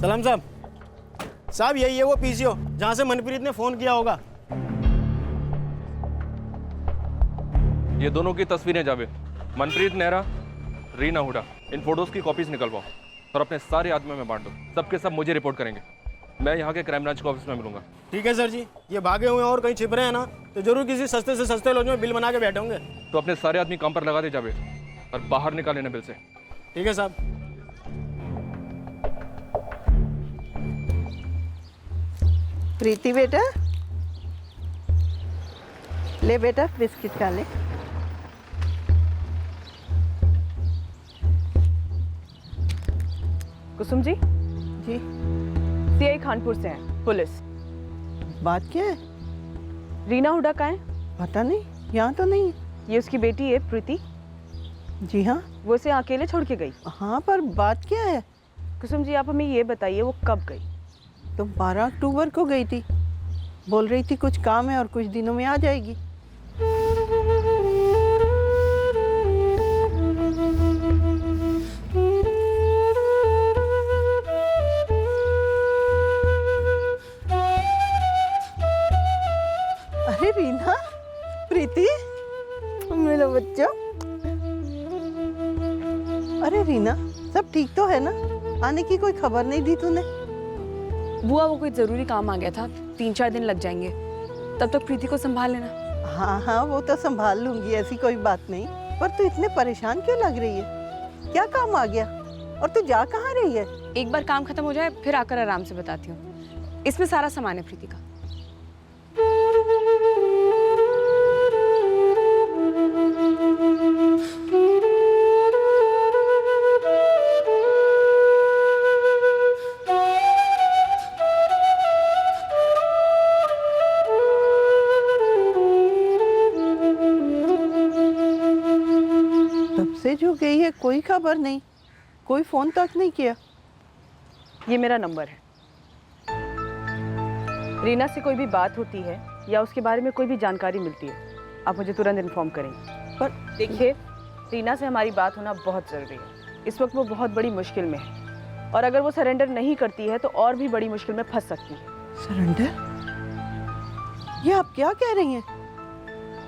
Speaker 22: सलाम साहब, यही है वो पीसीओ जहां से मनप्रीत ने फोन किया होगा।
Speaker 13: ये दोनों की तस्वीरें जावेद, मनप्रीत नेहरा, रीना हुडा, इन फोटोज की कॉपीज निकलवाओ और अपने सारे आदमियों में बांट दो। सबके सब मुझे रिपोर्ट करेंगे, मैं यहाँ के क्राइम ब्रांच के ऑफिस में मिलूंगा।
Speaker 22: ठीक है सर जी, ये भागे हुए और कहीं छिप रहे हैं ना तो जरूर किसी सस्ते से सस्ते लॉज में बिल बना के बैठे होंगे।
Speaker 13: तो अपने सारे आदमी काम पर लगा दे जावेद और बाहर निकाल लेना बिल से।
Speaker 22: ठीक है साहब।
Speaker 12: प्रीति बेटा, ले बेटा बिस्किट खा ले।
Speaker 10: कुसुम जी
Speaker 12: जी
Speaker 10: सीआई खानपुर से हैं, पुलिस।
Speaker 12: बात क्या है?
Speaker 10: रीना हुडा कहाँ है?
Speaker 12: पता नहीं, यहाँ तो नहीं।
Speaker 10: ये उसकी बेटी है प्रीति।
Speaker 12: जी हाँ।
Speaker 10: वो उसे अकेले छोड़ के गई?
Speaker 12: हाँ, पर बात क्या है?
Speaker 10: कुसुम जी आप हमें ये बताइए वो कब गई?
Speaker 12: तो 12 अक्टूबर को गई थी, बोल रही थी कुछ काम है और कुछ दिनों में आ जाएगी। अरे रीना, प्रीति, मेरा बच्चा। अरे रीना, सब ठीक तो है ना? आने की कोई खबर नहीं दी तूने?
Speaker 1: बुआ वो कोई जरूरी काम आ गया था, 3-4 दिन लग जाएंगे, तब तक प्रीति को संभाल लेना।
Speaker 12: हाँ हाँ, वो तो संभाल लूंगी, ऐसी कोई बात नहीं। पर तू इतने परेशान क्यों लग रही है? क्या काम आ गया? और तू जा कहाँ रही है?
Speaker 1: एक बार काम खत्म हो जाए फिर आकर आराम से बताती हूँ। इसमें सारा सामान है प्रीति का।
Speaker 12: से जो गई है कोई खबर नहीं, कोई फोन तक नहीं किया।
Speaker 10: ये मेरा नंबर है। रीना से कोई भी बात होती है या उसके बारे में कोई भी जानकारी मिलती है, आप मुझे तुरंत इन्फॉर्म करेंगे। पर देखिए, रीना से हमारी बात होना बहुत ज़रूरी है। इस वक्त वो बहुत बड़ी मुश्किल में है और अगर वो सरेंडर नहीं करती है तो और भी बड़ी मुश्किल में फंस सकती है।
Speaker 12: सरेंडर? ये आप क्या कह रही हैं?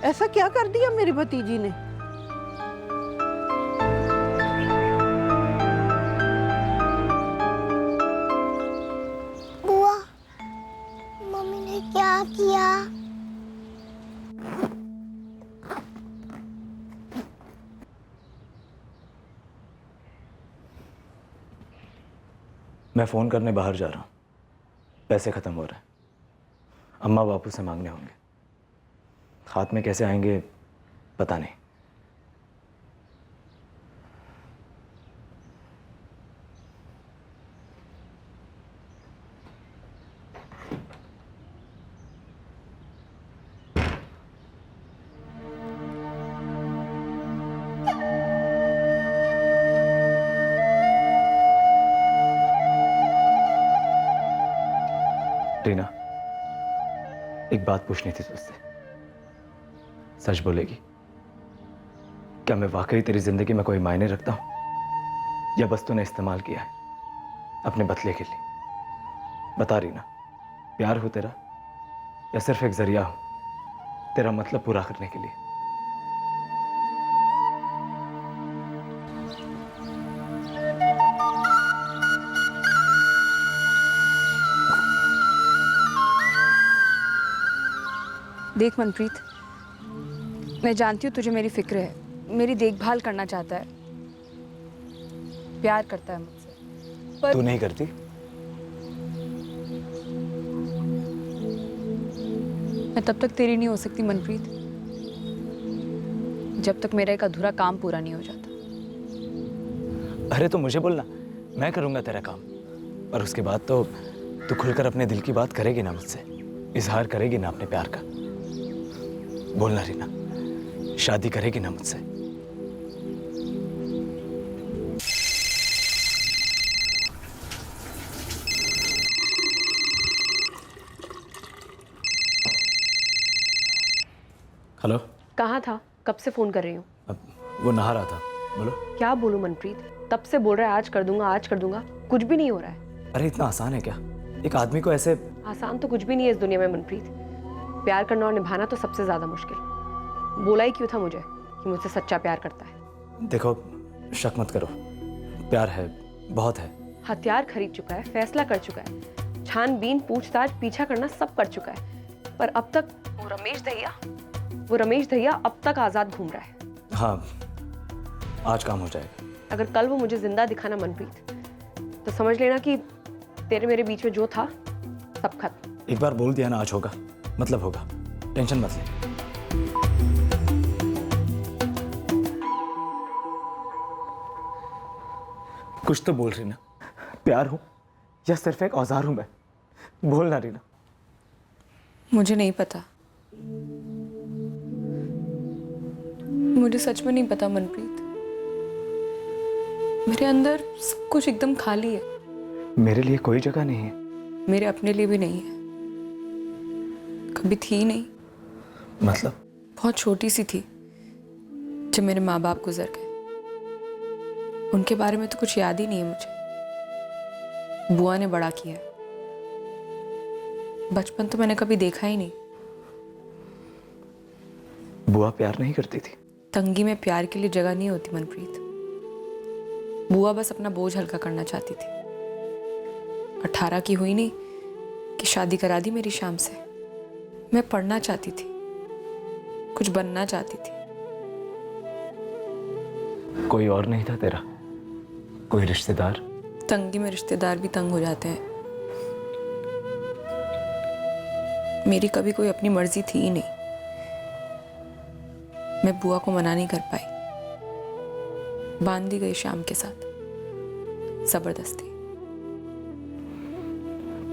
Speaker 12: ऐसा क्या कर दिया मेरी भतीजी ने?
Speaker 16: बुआ, मम्मी ने क्या किया?
Speaker 2: मैं फ़ोन करने बाहर जा रहा हूँ, पैसे ख़त्म हो रहे हैं, अम्मा बापू से मांगने होंगे। हाथ में कैसे आएंगे पता नहीं। रीना, एक बात पूछनी थी तुझसे, सच बोलेगी? क्या मैं वाकई तेरी जिंदगी में कोई मायने रखता हूं या बस तूने इस्तेमाल किया है अपने बदले के लिए? बता रीना, प्यार हो तेरा या सिर्फ एक जरिया हो तेरा मतलब पूरा करने के लिए?
Speaker 1: देख मनप्रीत, मैं जानती हूँ तुझे मेरी फिक्र है, मेरी देखभाल करना चाहता है, प्यार करता है मुझसे, पर
Speaker 2: तू नहीं करती?
Speaker 1: मैं तब तक तेरी नहीं हो सकती मनप्रीत, जब तक मेरा एक अधूरा काम पूरा नहीं हो जाता।
Speaker 2: अरे तो मुझे बोलना, मैं करूंगा तेरा काम, और उसके बाद तो तू खुलकर अपने दिल की बात करेगी ना मुझसे, इजहार करेगी ना अपने प्यार का। बोलना रीना, शादी करेगी ना मुझसे? हेलो।
Speaker 4: कहाँ था? कब से फोन कर रही हूँ।
Speaker 2: वो नहा रहा था। बोलो।
Speaker 4: क्या बोलूँ मनप्रीत, तब से बोल रहा है आज कर दूंगा आज कर दूंगा, कुछ भी नहीं हो रहा है।
Speaker 2: अरे इतना आसान है क्या एक आदमी को ऐसे?
Speaker 4: आसान तो कुछ भी नहीं है इस दुनिया में मनप्रीत। प्यार करना और निभाना तो सबसे ज्यादा मुश्किल। बोला ही क्यों था मुझे कि मुझसे सच्चा प्यार करता है।
Speaker 2: देखो, शक मत करो, प्यार है, बहुत है।
Speaker 4: हथियार खरीद चुका है, फैसला कर चुका है, छानबीन पूछताछ पीछा करना सब कर चुका है, पर अब तक वो रमेश दहिया अब तक आजाद घूम रहा है।
Speaker 2: हाँ, आज काम हो जाएगा।
Speaker 4: अगर कल वो मुझे जिंदा दिखाना मनप्रीत, तो समझ लेना कि तेरे मेरे बीच में जो था सब खत्म।
Speaker 2: एक बार बोल दिया ना आज होगा, मतलब होगा, टेंशन मत ले। कुछ तो बोल रीना, प्यार हूं या सिर्फ एक औजार हूं मैं? बोलना रीना।
Speaker 1: मुझे नहीं पता, मुझे सच में नहीं पता मनप्रीत। मेरे अंदर सब कुछ एकदम खाली है।
Speaker 2: मेरे लिए कोई जगह नहीं है।
Speaker 1: मेरे अपने लिए भी नहीं है, कभी थी नहीं।
Speaker 2: मतलब?
Speaker 1: बहुत छोटी सी थी जब मेरे माँ बाप गुजर गए। उनके बारे में तो कुछ याद ही नहीं है मुझे। बुआ ने बड़ा किया है, बचपन तो मैंने कभी देखा ही नहीं।
Speaker 2: बुआ प्यार नहीं करती थी?
Speaker 1: तंगी में प्यार के लिए जगह नहीं होती मनप्रीत। बुआ बस अपना बोझ हल्का करना चाहती थी। 18 की हुई नहीं कि शादी करा दी मेरी शाम से। मैं पढ़ना चाहती थी, कुछ बनना चाहती थी।
Speaker 2: कोई और नहीं था तेरा? कोई रिश्तेदार?
Speaker 1: तंगी में रिश्तेदार भी तंग हो जाते हैं। मेरी कभी कोई अपनी मर्जी थी ही नहीं। मैं बुआ को मना नहीं कर पाई, बांध दी गई शाम के साथ जबरदस्ती।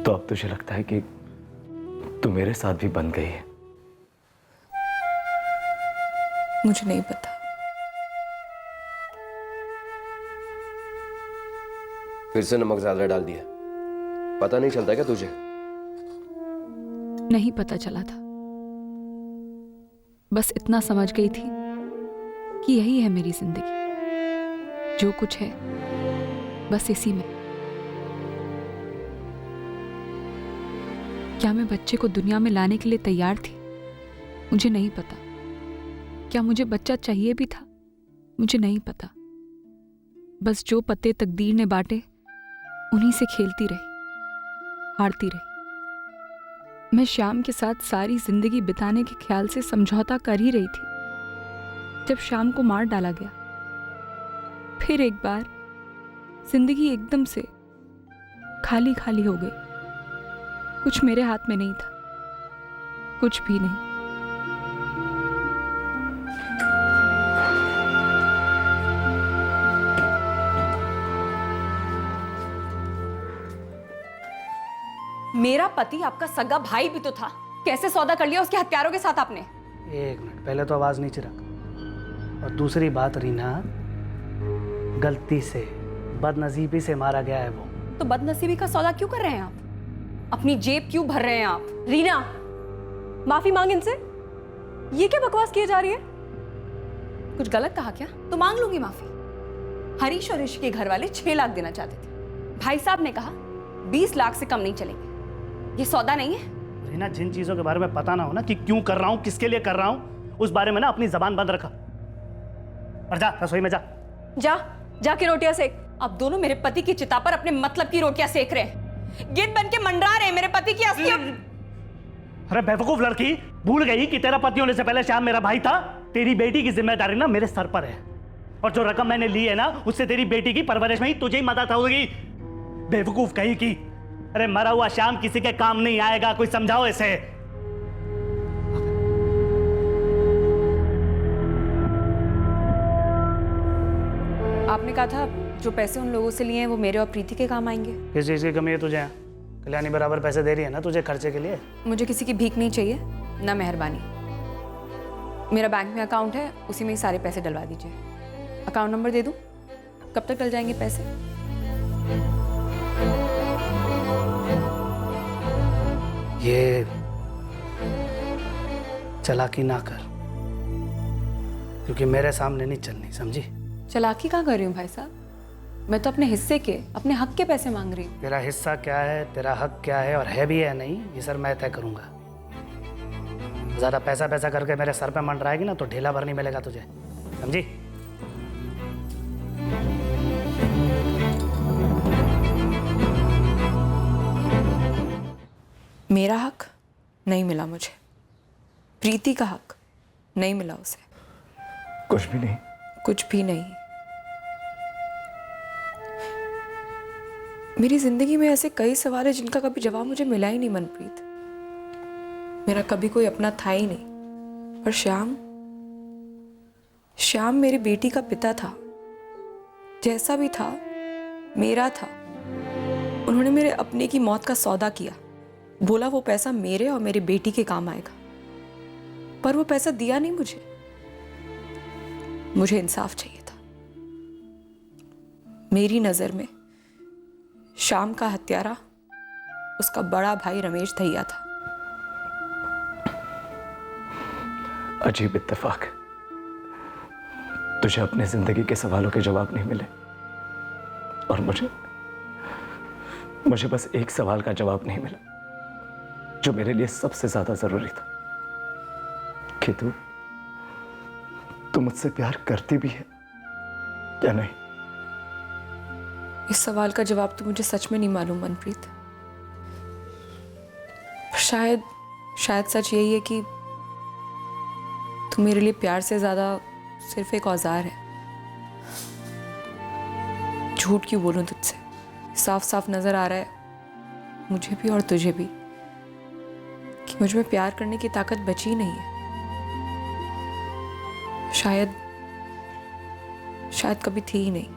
Speaker 2: तो अब तुझे लगता है कि तू मेरे साथ भी बंध गई है?
Speaker 1: मुझे नहीं पता।
Speaker 24: फिर से नमक ज्यादा डाल दिया, पता नहीं चलता क्या तुझे?
Speaker 1: नहीं पता चला था, बस इतना समझ गई थी कि यही है मेरी जिंदगी। जो कुछ है बस इसी में। क्या मैं बच्चे को दुनिया में लाने के लिए तैयार थी? मुझे नहीं पता। क्या मुझे बच्चा चाहिए भी था? मुझे नहीं पता। बस जो पत्ते तकदीर ने बांटे उन्हीं से खेलती रही, हारती रही। मैं श्याम के साथ सारी जिंदगी बिताने के ख्याल से समझौता कर ही रही थी जब श्याम को मार डाला गया। फिर एक बार जिंदगी एकदम से खाली खाली हो गई। कुछ मेरे हाथ में नहीं था, कुछ भी नहीं।
Speaker 7: मेरा पति आपका सगा भाई भी तो था, कैसे सौदा कर लिया उसके हत्यारों के साथ आपने?
Speaker 5: एक मिनट, पहले तो आवाज नीचे रख। और दूसरी बात रीना, गलती से बदनसीबी से मारा गया है वो।
Speaker 7: तो बदनसीबी का सौदा क्यों कर रहे हैं आप? अपनी जेब क्यों भर रहे हैं आप? रीना, माफी मांग इनसे। ये क्या बकवास किए जा रही है? कुछ गलत कहा क्या? तो मांग लूंगी माफी। हरीश और ऋषि के घर वाले 6 लाख देना चाहते थे, भाई साहब ने कहा 20 लाख से कम नहीं चलेंगे। ये सौदा नहीं है।
Speaker 5: रीना, जिन चीजों के बारे में पता ना हो ना कि क्यों कर रहा हूं, किसके लिए कर रहा हूं, उस बारे में ना अपनी जबान बंद रखा। और जा रसोई में जा।
Speaker 7: जाके रोटियां सेक। अब दोनों मेरे पति की चिता पर अपने मतलब की रोटियां सेक रहे हैं, गिद्ध बन के मंडरा रहे हैं मेरे पति की असली।
Speaker 5: अरे बेवकूफ लड़की, भूल गई कि तेरा पति होने से पहले श्याम मेरा भाई था। तेरी बेटी की जिम्मेदारी ना मेरे सर पर है, और जो रकम मैंने ली है ना उससे तेरी बेटी की परवरिश में ही तुझे ही मदद होगी। बेवकूफ कहीं की। अरे मरा हुआ श्याम किसी के काम नहीं आएगा, कोई समझाओ इसे।
Speaker 7: आपने कहा था जो पैसे उन लोगों से लिए हैं वो मेरे और प्रीति के काम आएंगे।
Speaker 5: किस चीज़ की कमी है तुझे? कल्याणी बराबर पैसे दे रही है ना तुझे खर्चे के लिए।
Speaker 7: मुझे किसी की भीख नहीं चाहिए, ना मेहरबानी। मेरा बैंक में अकाउंट है, उसी में ही सारे पैसे डलवा दीजिए। अकाउंट नंबर दे दूं? कब तक डल जाएंगे पैसे?
Speaker 5: ये चालाकी ना कर, क्योंकि मेरे सामने नहीं चलनी, समझी?
Speaker 7: चालाकी कहाँ कर रही हूँ भाई साहब? मैं तो अपने हिस्से के, अपने हक के पैसे मांग रही हूँ।
Speaker 5: तेरा हिस्सा क्या है, तेरा हक क्या है और है भी है नहीं, ये सर मैं तय करूंगा। ज़्यादा पैसा पैसा करके मेरे सर पे मंडराएगी ना तो ढीला भर नहीं मिलेगा तुझे, समझी?
Speaker 7: मेरा हक नहीं मिला मुझे, प्रीति का हक नहीं मिला उसे।
Speaker 2: कुछ भी नहीं।
Speaker 7: कुछ भी नहीं। मेरी जिंदगी में ऐसे कई सवाल हैं जिनका कभी जवाब मुझे मिला ही नहीं मनप्रीत। मेरा कभी कोई अपना था ही नहीं, पर श्याम मेरी बेटी का पिता था। जैसा भी था मेरा था। उन्होंने मेरे अपने की मौत का सौदा किया, बोला वो पैसा मेरे और मेरी बेटी के काम आएगा, पर वो पैसा दिया नहीं मुझे। मुझे इंसाफ चाहिए था। मेरी नजर में श्याम का हत्यारा उसका बड़ा भाई रमेश दहिया था।
Speaker 2: अजीब इत्तेफाक, तुझे अपने जिंदगी के सवालों के जवाब नहीं मिले और मुझे बस एक सवाल का जवाब नहीं मिला जो मेरे लिए सबसे ज्यादा जरूरी था कि तू मुझसे प्यार करती भी है या नहीं।
Speaker 7: इस सवाल का जवाब तो मुझे सच में नहीं मालूम मनप्रीत। शायद सच यही है कि तू मेरे लिए प्यार से ज्यादा सिर्फ एक औजार है। झूठ क्यों बोलूं तुझसे? साफ साफ नजर आ रहा है मुझे भी और तुझे भी कि मुझ में प्यार करने की ताकत बची नहीं है। शायद कभी थी ही नहीं।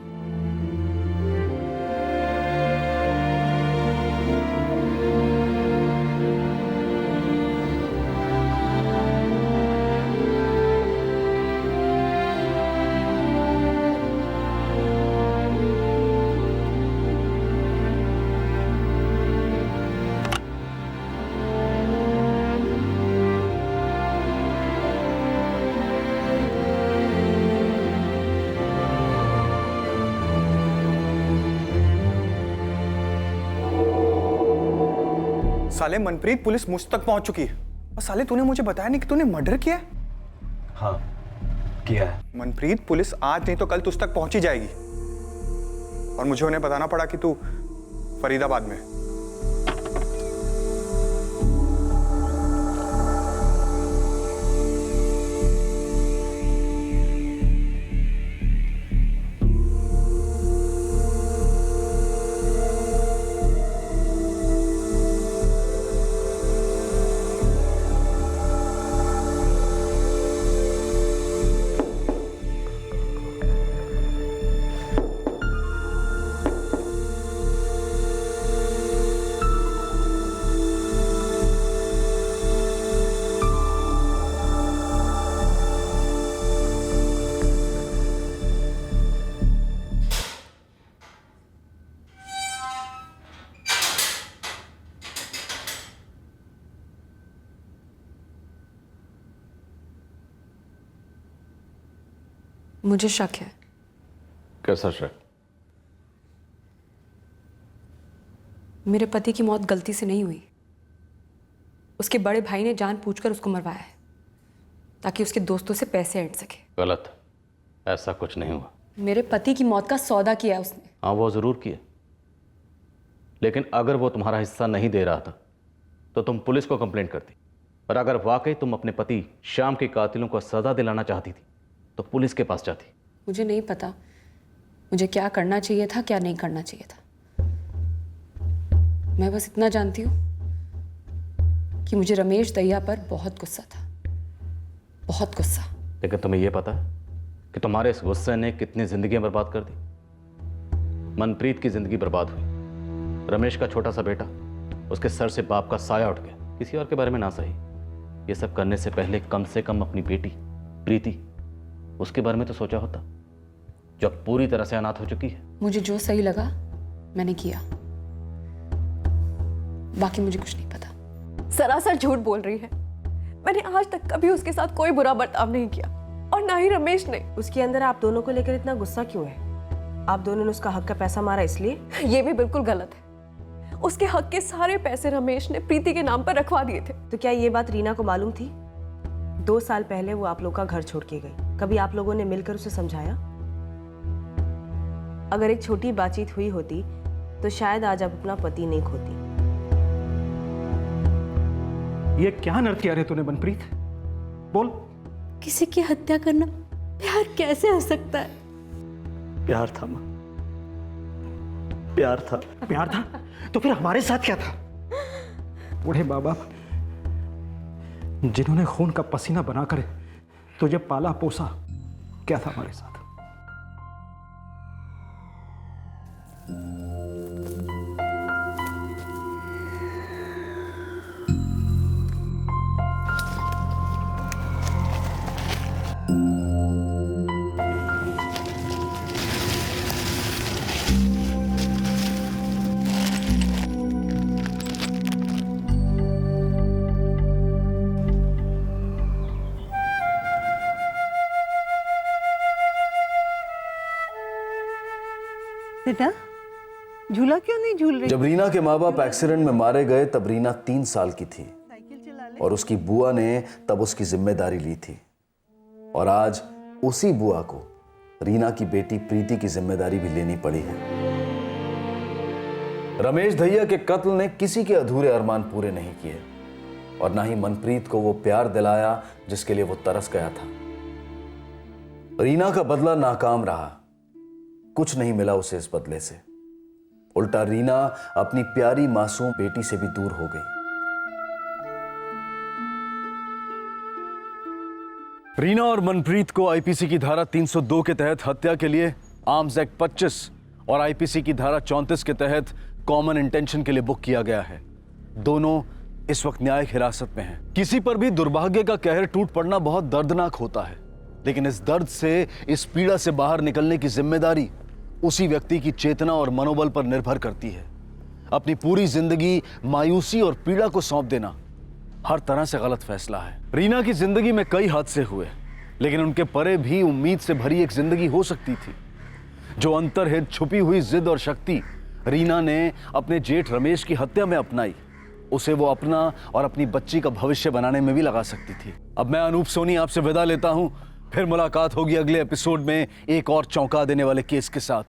Speaker 22: साले मनप्रीत, पुलिस मुझ तक पहुंच चुकी है और साले तूने मुझे बताया नहीं कि तूने मर्डर किया है।
Speaker 9: हाँ किया है।
Speaker 22: मनप्रीत, पुलिस आज नहीं तो कल तुझ तक पहुंच ही जाएगी और मुझे उन्हें बताना पड़ा कि तू फरीदाबाद में है।
Speaker 7: मुझे शक है।
Speaker 11: कैसा शक?
Speaker 7: मेरे पति की मौत गलती से नहीं हुई। उसके बड़े भाई ने जानबूझकर उसको मरवाया है ताकि उसके दोस्तों से पैसे ऐंठ सके।
Speaker 11: गलत, ऐसा कुछ नहीं हुआ।
Speaker 7: मेरे पति की मौत का सौदा किया उसने।
Speaker 11: हाँ, वो जरूर किया, लेकिन अगर वो तुम्हारा हिस्सा नहीं दे रहा था तो तुम पुलिस को कंप्लेंट करती। पर अगर वाकई तुम अपने पति श्याम के कातिलों को सजा दिलाना चाहती थी तो पुलिस के पास जाती।
Speaker 7: मुझे नहीं पता मुझे क्या करना चाहिए था, क्या नहीं करना चाहिए था। मैं बस इतना जानती हूँ कि मुझे रमेश दहिया पर बहुत गुस्सा था, बहुत गुस्सा।
Speaker 11: लेकिन तुम्हें यह पता है कि तुम्हारे इस गुस्से ने कितनी जिंदगियां बर्बाद कर दी? मनप्रीत की जिंदगी बर्बाद हुई, रमेश का छोटा सा बेटा, उसके सर से बाप का साया उठ गया। किसी और के बारे में ना सही, ये सब करने से पहले कम से कम अपनी बेटी प्रीति, उसके बारे में तो सोचा होता, जो अब पूरी तरह से अनाथ हो चुकी है।
Speaker 1: मुझे जो सही लगा मैंने किया, बाकी मुझे कुछ नहीं पता।
Speaker 7: सरासर झूठ बोल रही है। मैंने आज तक कभी उसके साथ कोई बुरा बर्ताव नहीं किया, और ना ही रमेश ने।
Speaker 10: उसके अंदर आप दोनों को लेकर इतना गुस्सा क्यों है? आप दोनों ने उसका हक का पैसा मारा इसलिए?
Speaker 7: ये भी बिल्कुल गलत है। उसके हक के सारे पैसे रमेश ने प्रीति के नाम पर रखवा दिए थे।
Speaker 10: तो क्या ये बात रीना को मालूम थी? 2 साल पहले वो आप लोग का घर छोड़ के गई, कभी आप लोगों ने मिलकर उसे समझाया? अगर एक छोटी बातचीत हुई होती तो शायद आज आप अपना पति नहीं खोती।
Speaker 23: ये क्या नृत्य किया रे तूने मनप्रीत? बोल।
Speaker 12: किसी की हत्या करना प्यार कैसे हो सकता है?
Speaker 23: प्यार था मां, प्यार था। प्यार था तो फिर हमारे साथ क्या था? बूढ़े बाबा जिन्होंने खून का पसीना बनाकर तुझे पाला पोसा, क्या था हमारे साथ?
Speaker 12: बेटा झूला क्यों नहीं झूल रही?
Speaker 3: जब रीना के माँ बाप एक्सीडेंट में मारे गए तब रीना 3 साल की थी और उसकी बुआ ने तब उसकी जिम्मेदारी ली थी, और आज उसी बुआ को रीना की बेटी प्रीति की जिम्मेदारी भी लेनी पड़ी है। रमेश दहिया के कत्ल ने किसी के अधूरे अरमान पूरे नहीं किए, और ना ही मनप्रीत को वो प्यार दिलाया जिसके लिए वो तरस गया था। रीना का बदला नाकाम रहा, कुछ नहीं मिला उसे इस बदले से। उल्टा रीना अपनी प्यारी मासूम बेटी से भी दूर हो गई। रीना और मनप्रीत को आईपीसी की धारा 302 के तहत हत्या के लिए, आर्म्स एक्ट 25 और आईपीसी की धारा 34 के तहत कॉमन इंटेंशन के लिए बुक किया गया है। दोनों इस वक्त न्यायिक हिरासत में हैं। किसी पर भी दुर्भाग्य का कहर टूट पड़ना बहुत दर्दनाक होता है, लेकिन इस दर्द से, इस पीड़ा से बाहर निकलने की जिम्मेदारी उसी व्यक्ति की चेतना और मनोबल पर निर्भर करती है। अपनी पूरी जिंदगी मायूसी और पीड़ा को सौंप देना हर तरह से गलत फैसला है। रीना की जिंदगी में कई हादसे हुए, लेकिन उनके परे भी उम्मीद से भरी एक जिंदगी हो सकती थी। जो अंतर्हित छुपी हुई जिद और शक्ति रीना ने अपने जेठ रमेश की हत्या में अपनाई, उसे वो अपना और अपनी बच्ची का भविष्य बनाने में भी लगा सकती थी। अब मैं अनूप सोनी आपसे विदा लेता हूं। फिर मुलाकात होगी अगले एपिसोड में एक और चौंका देने वाले केस के साथ।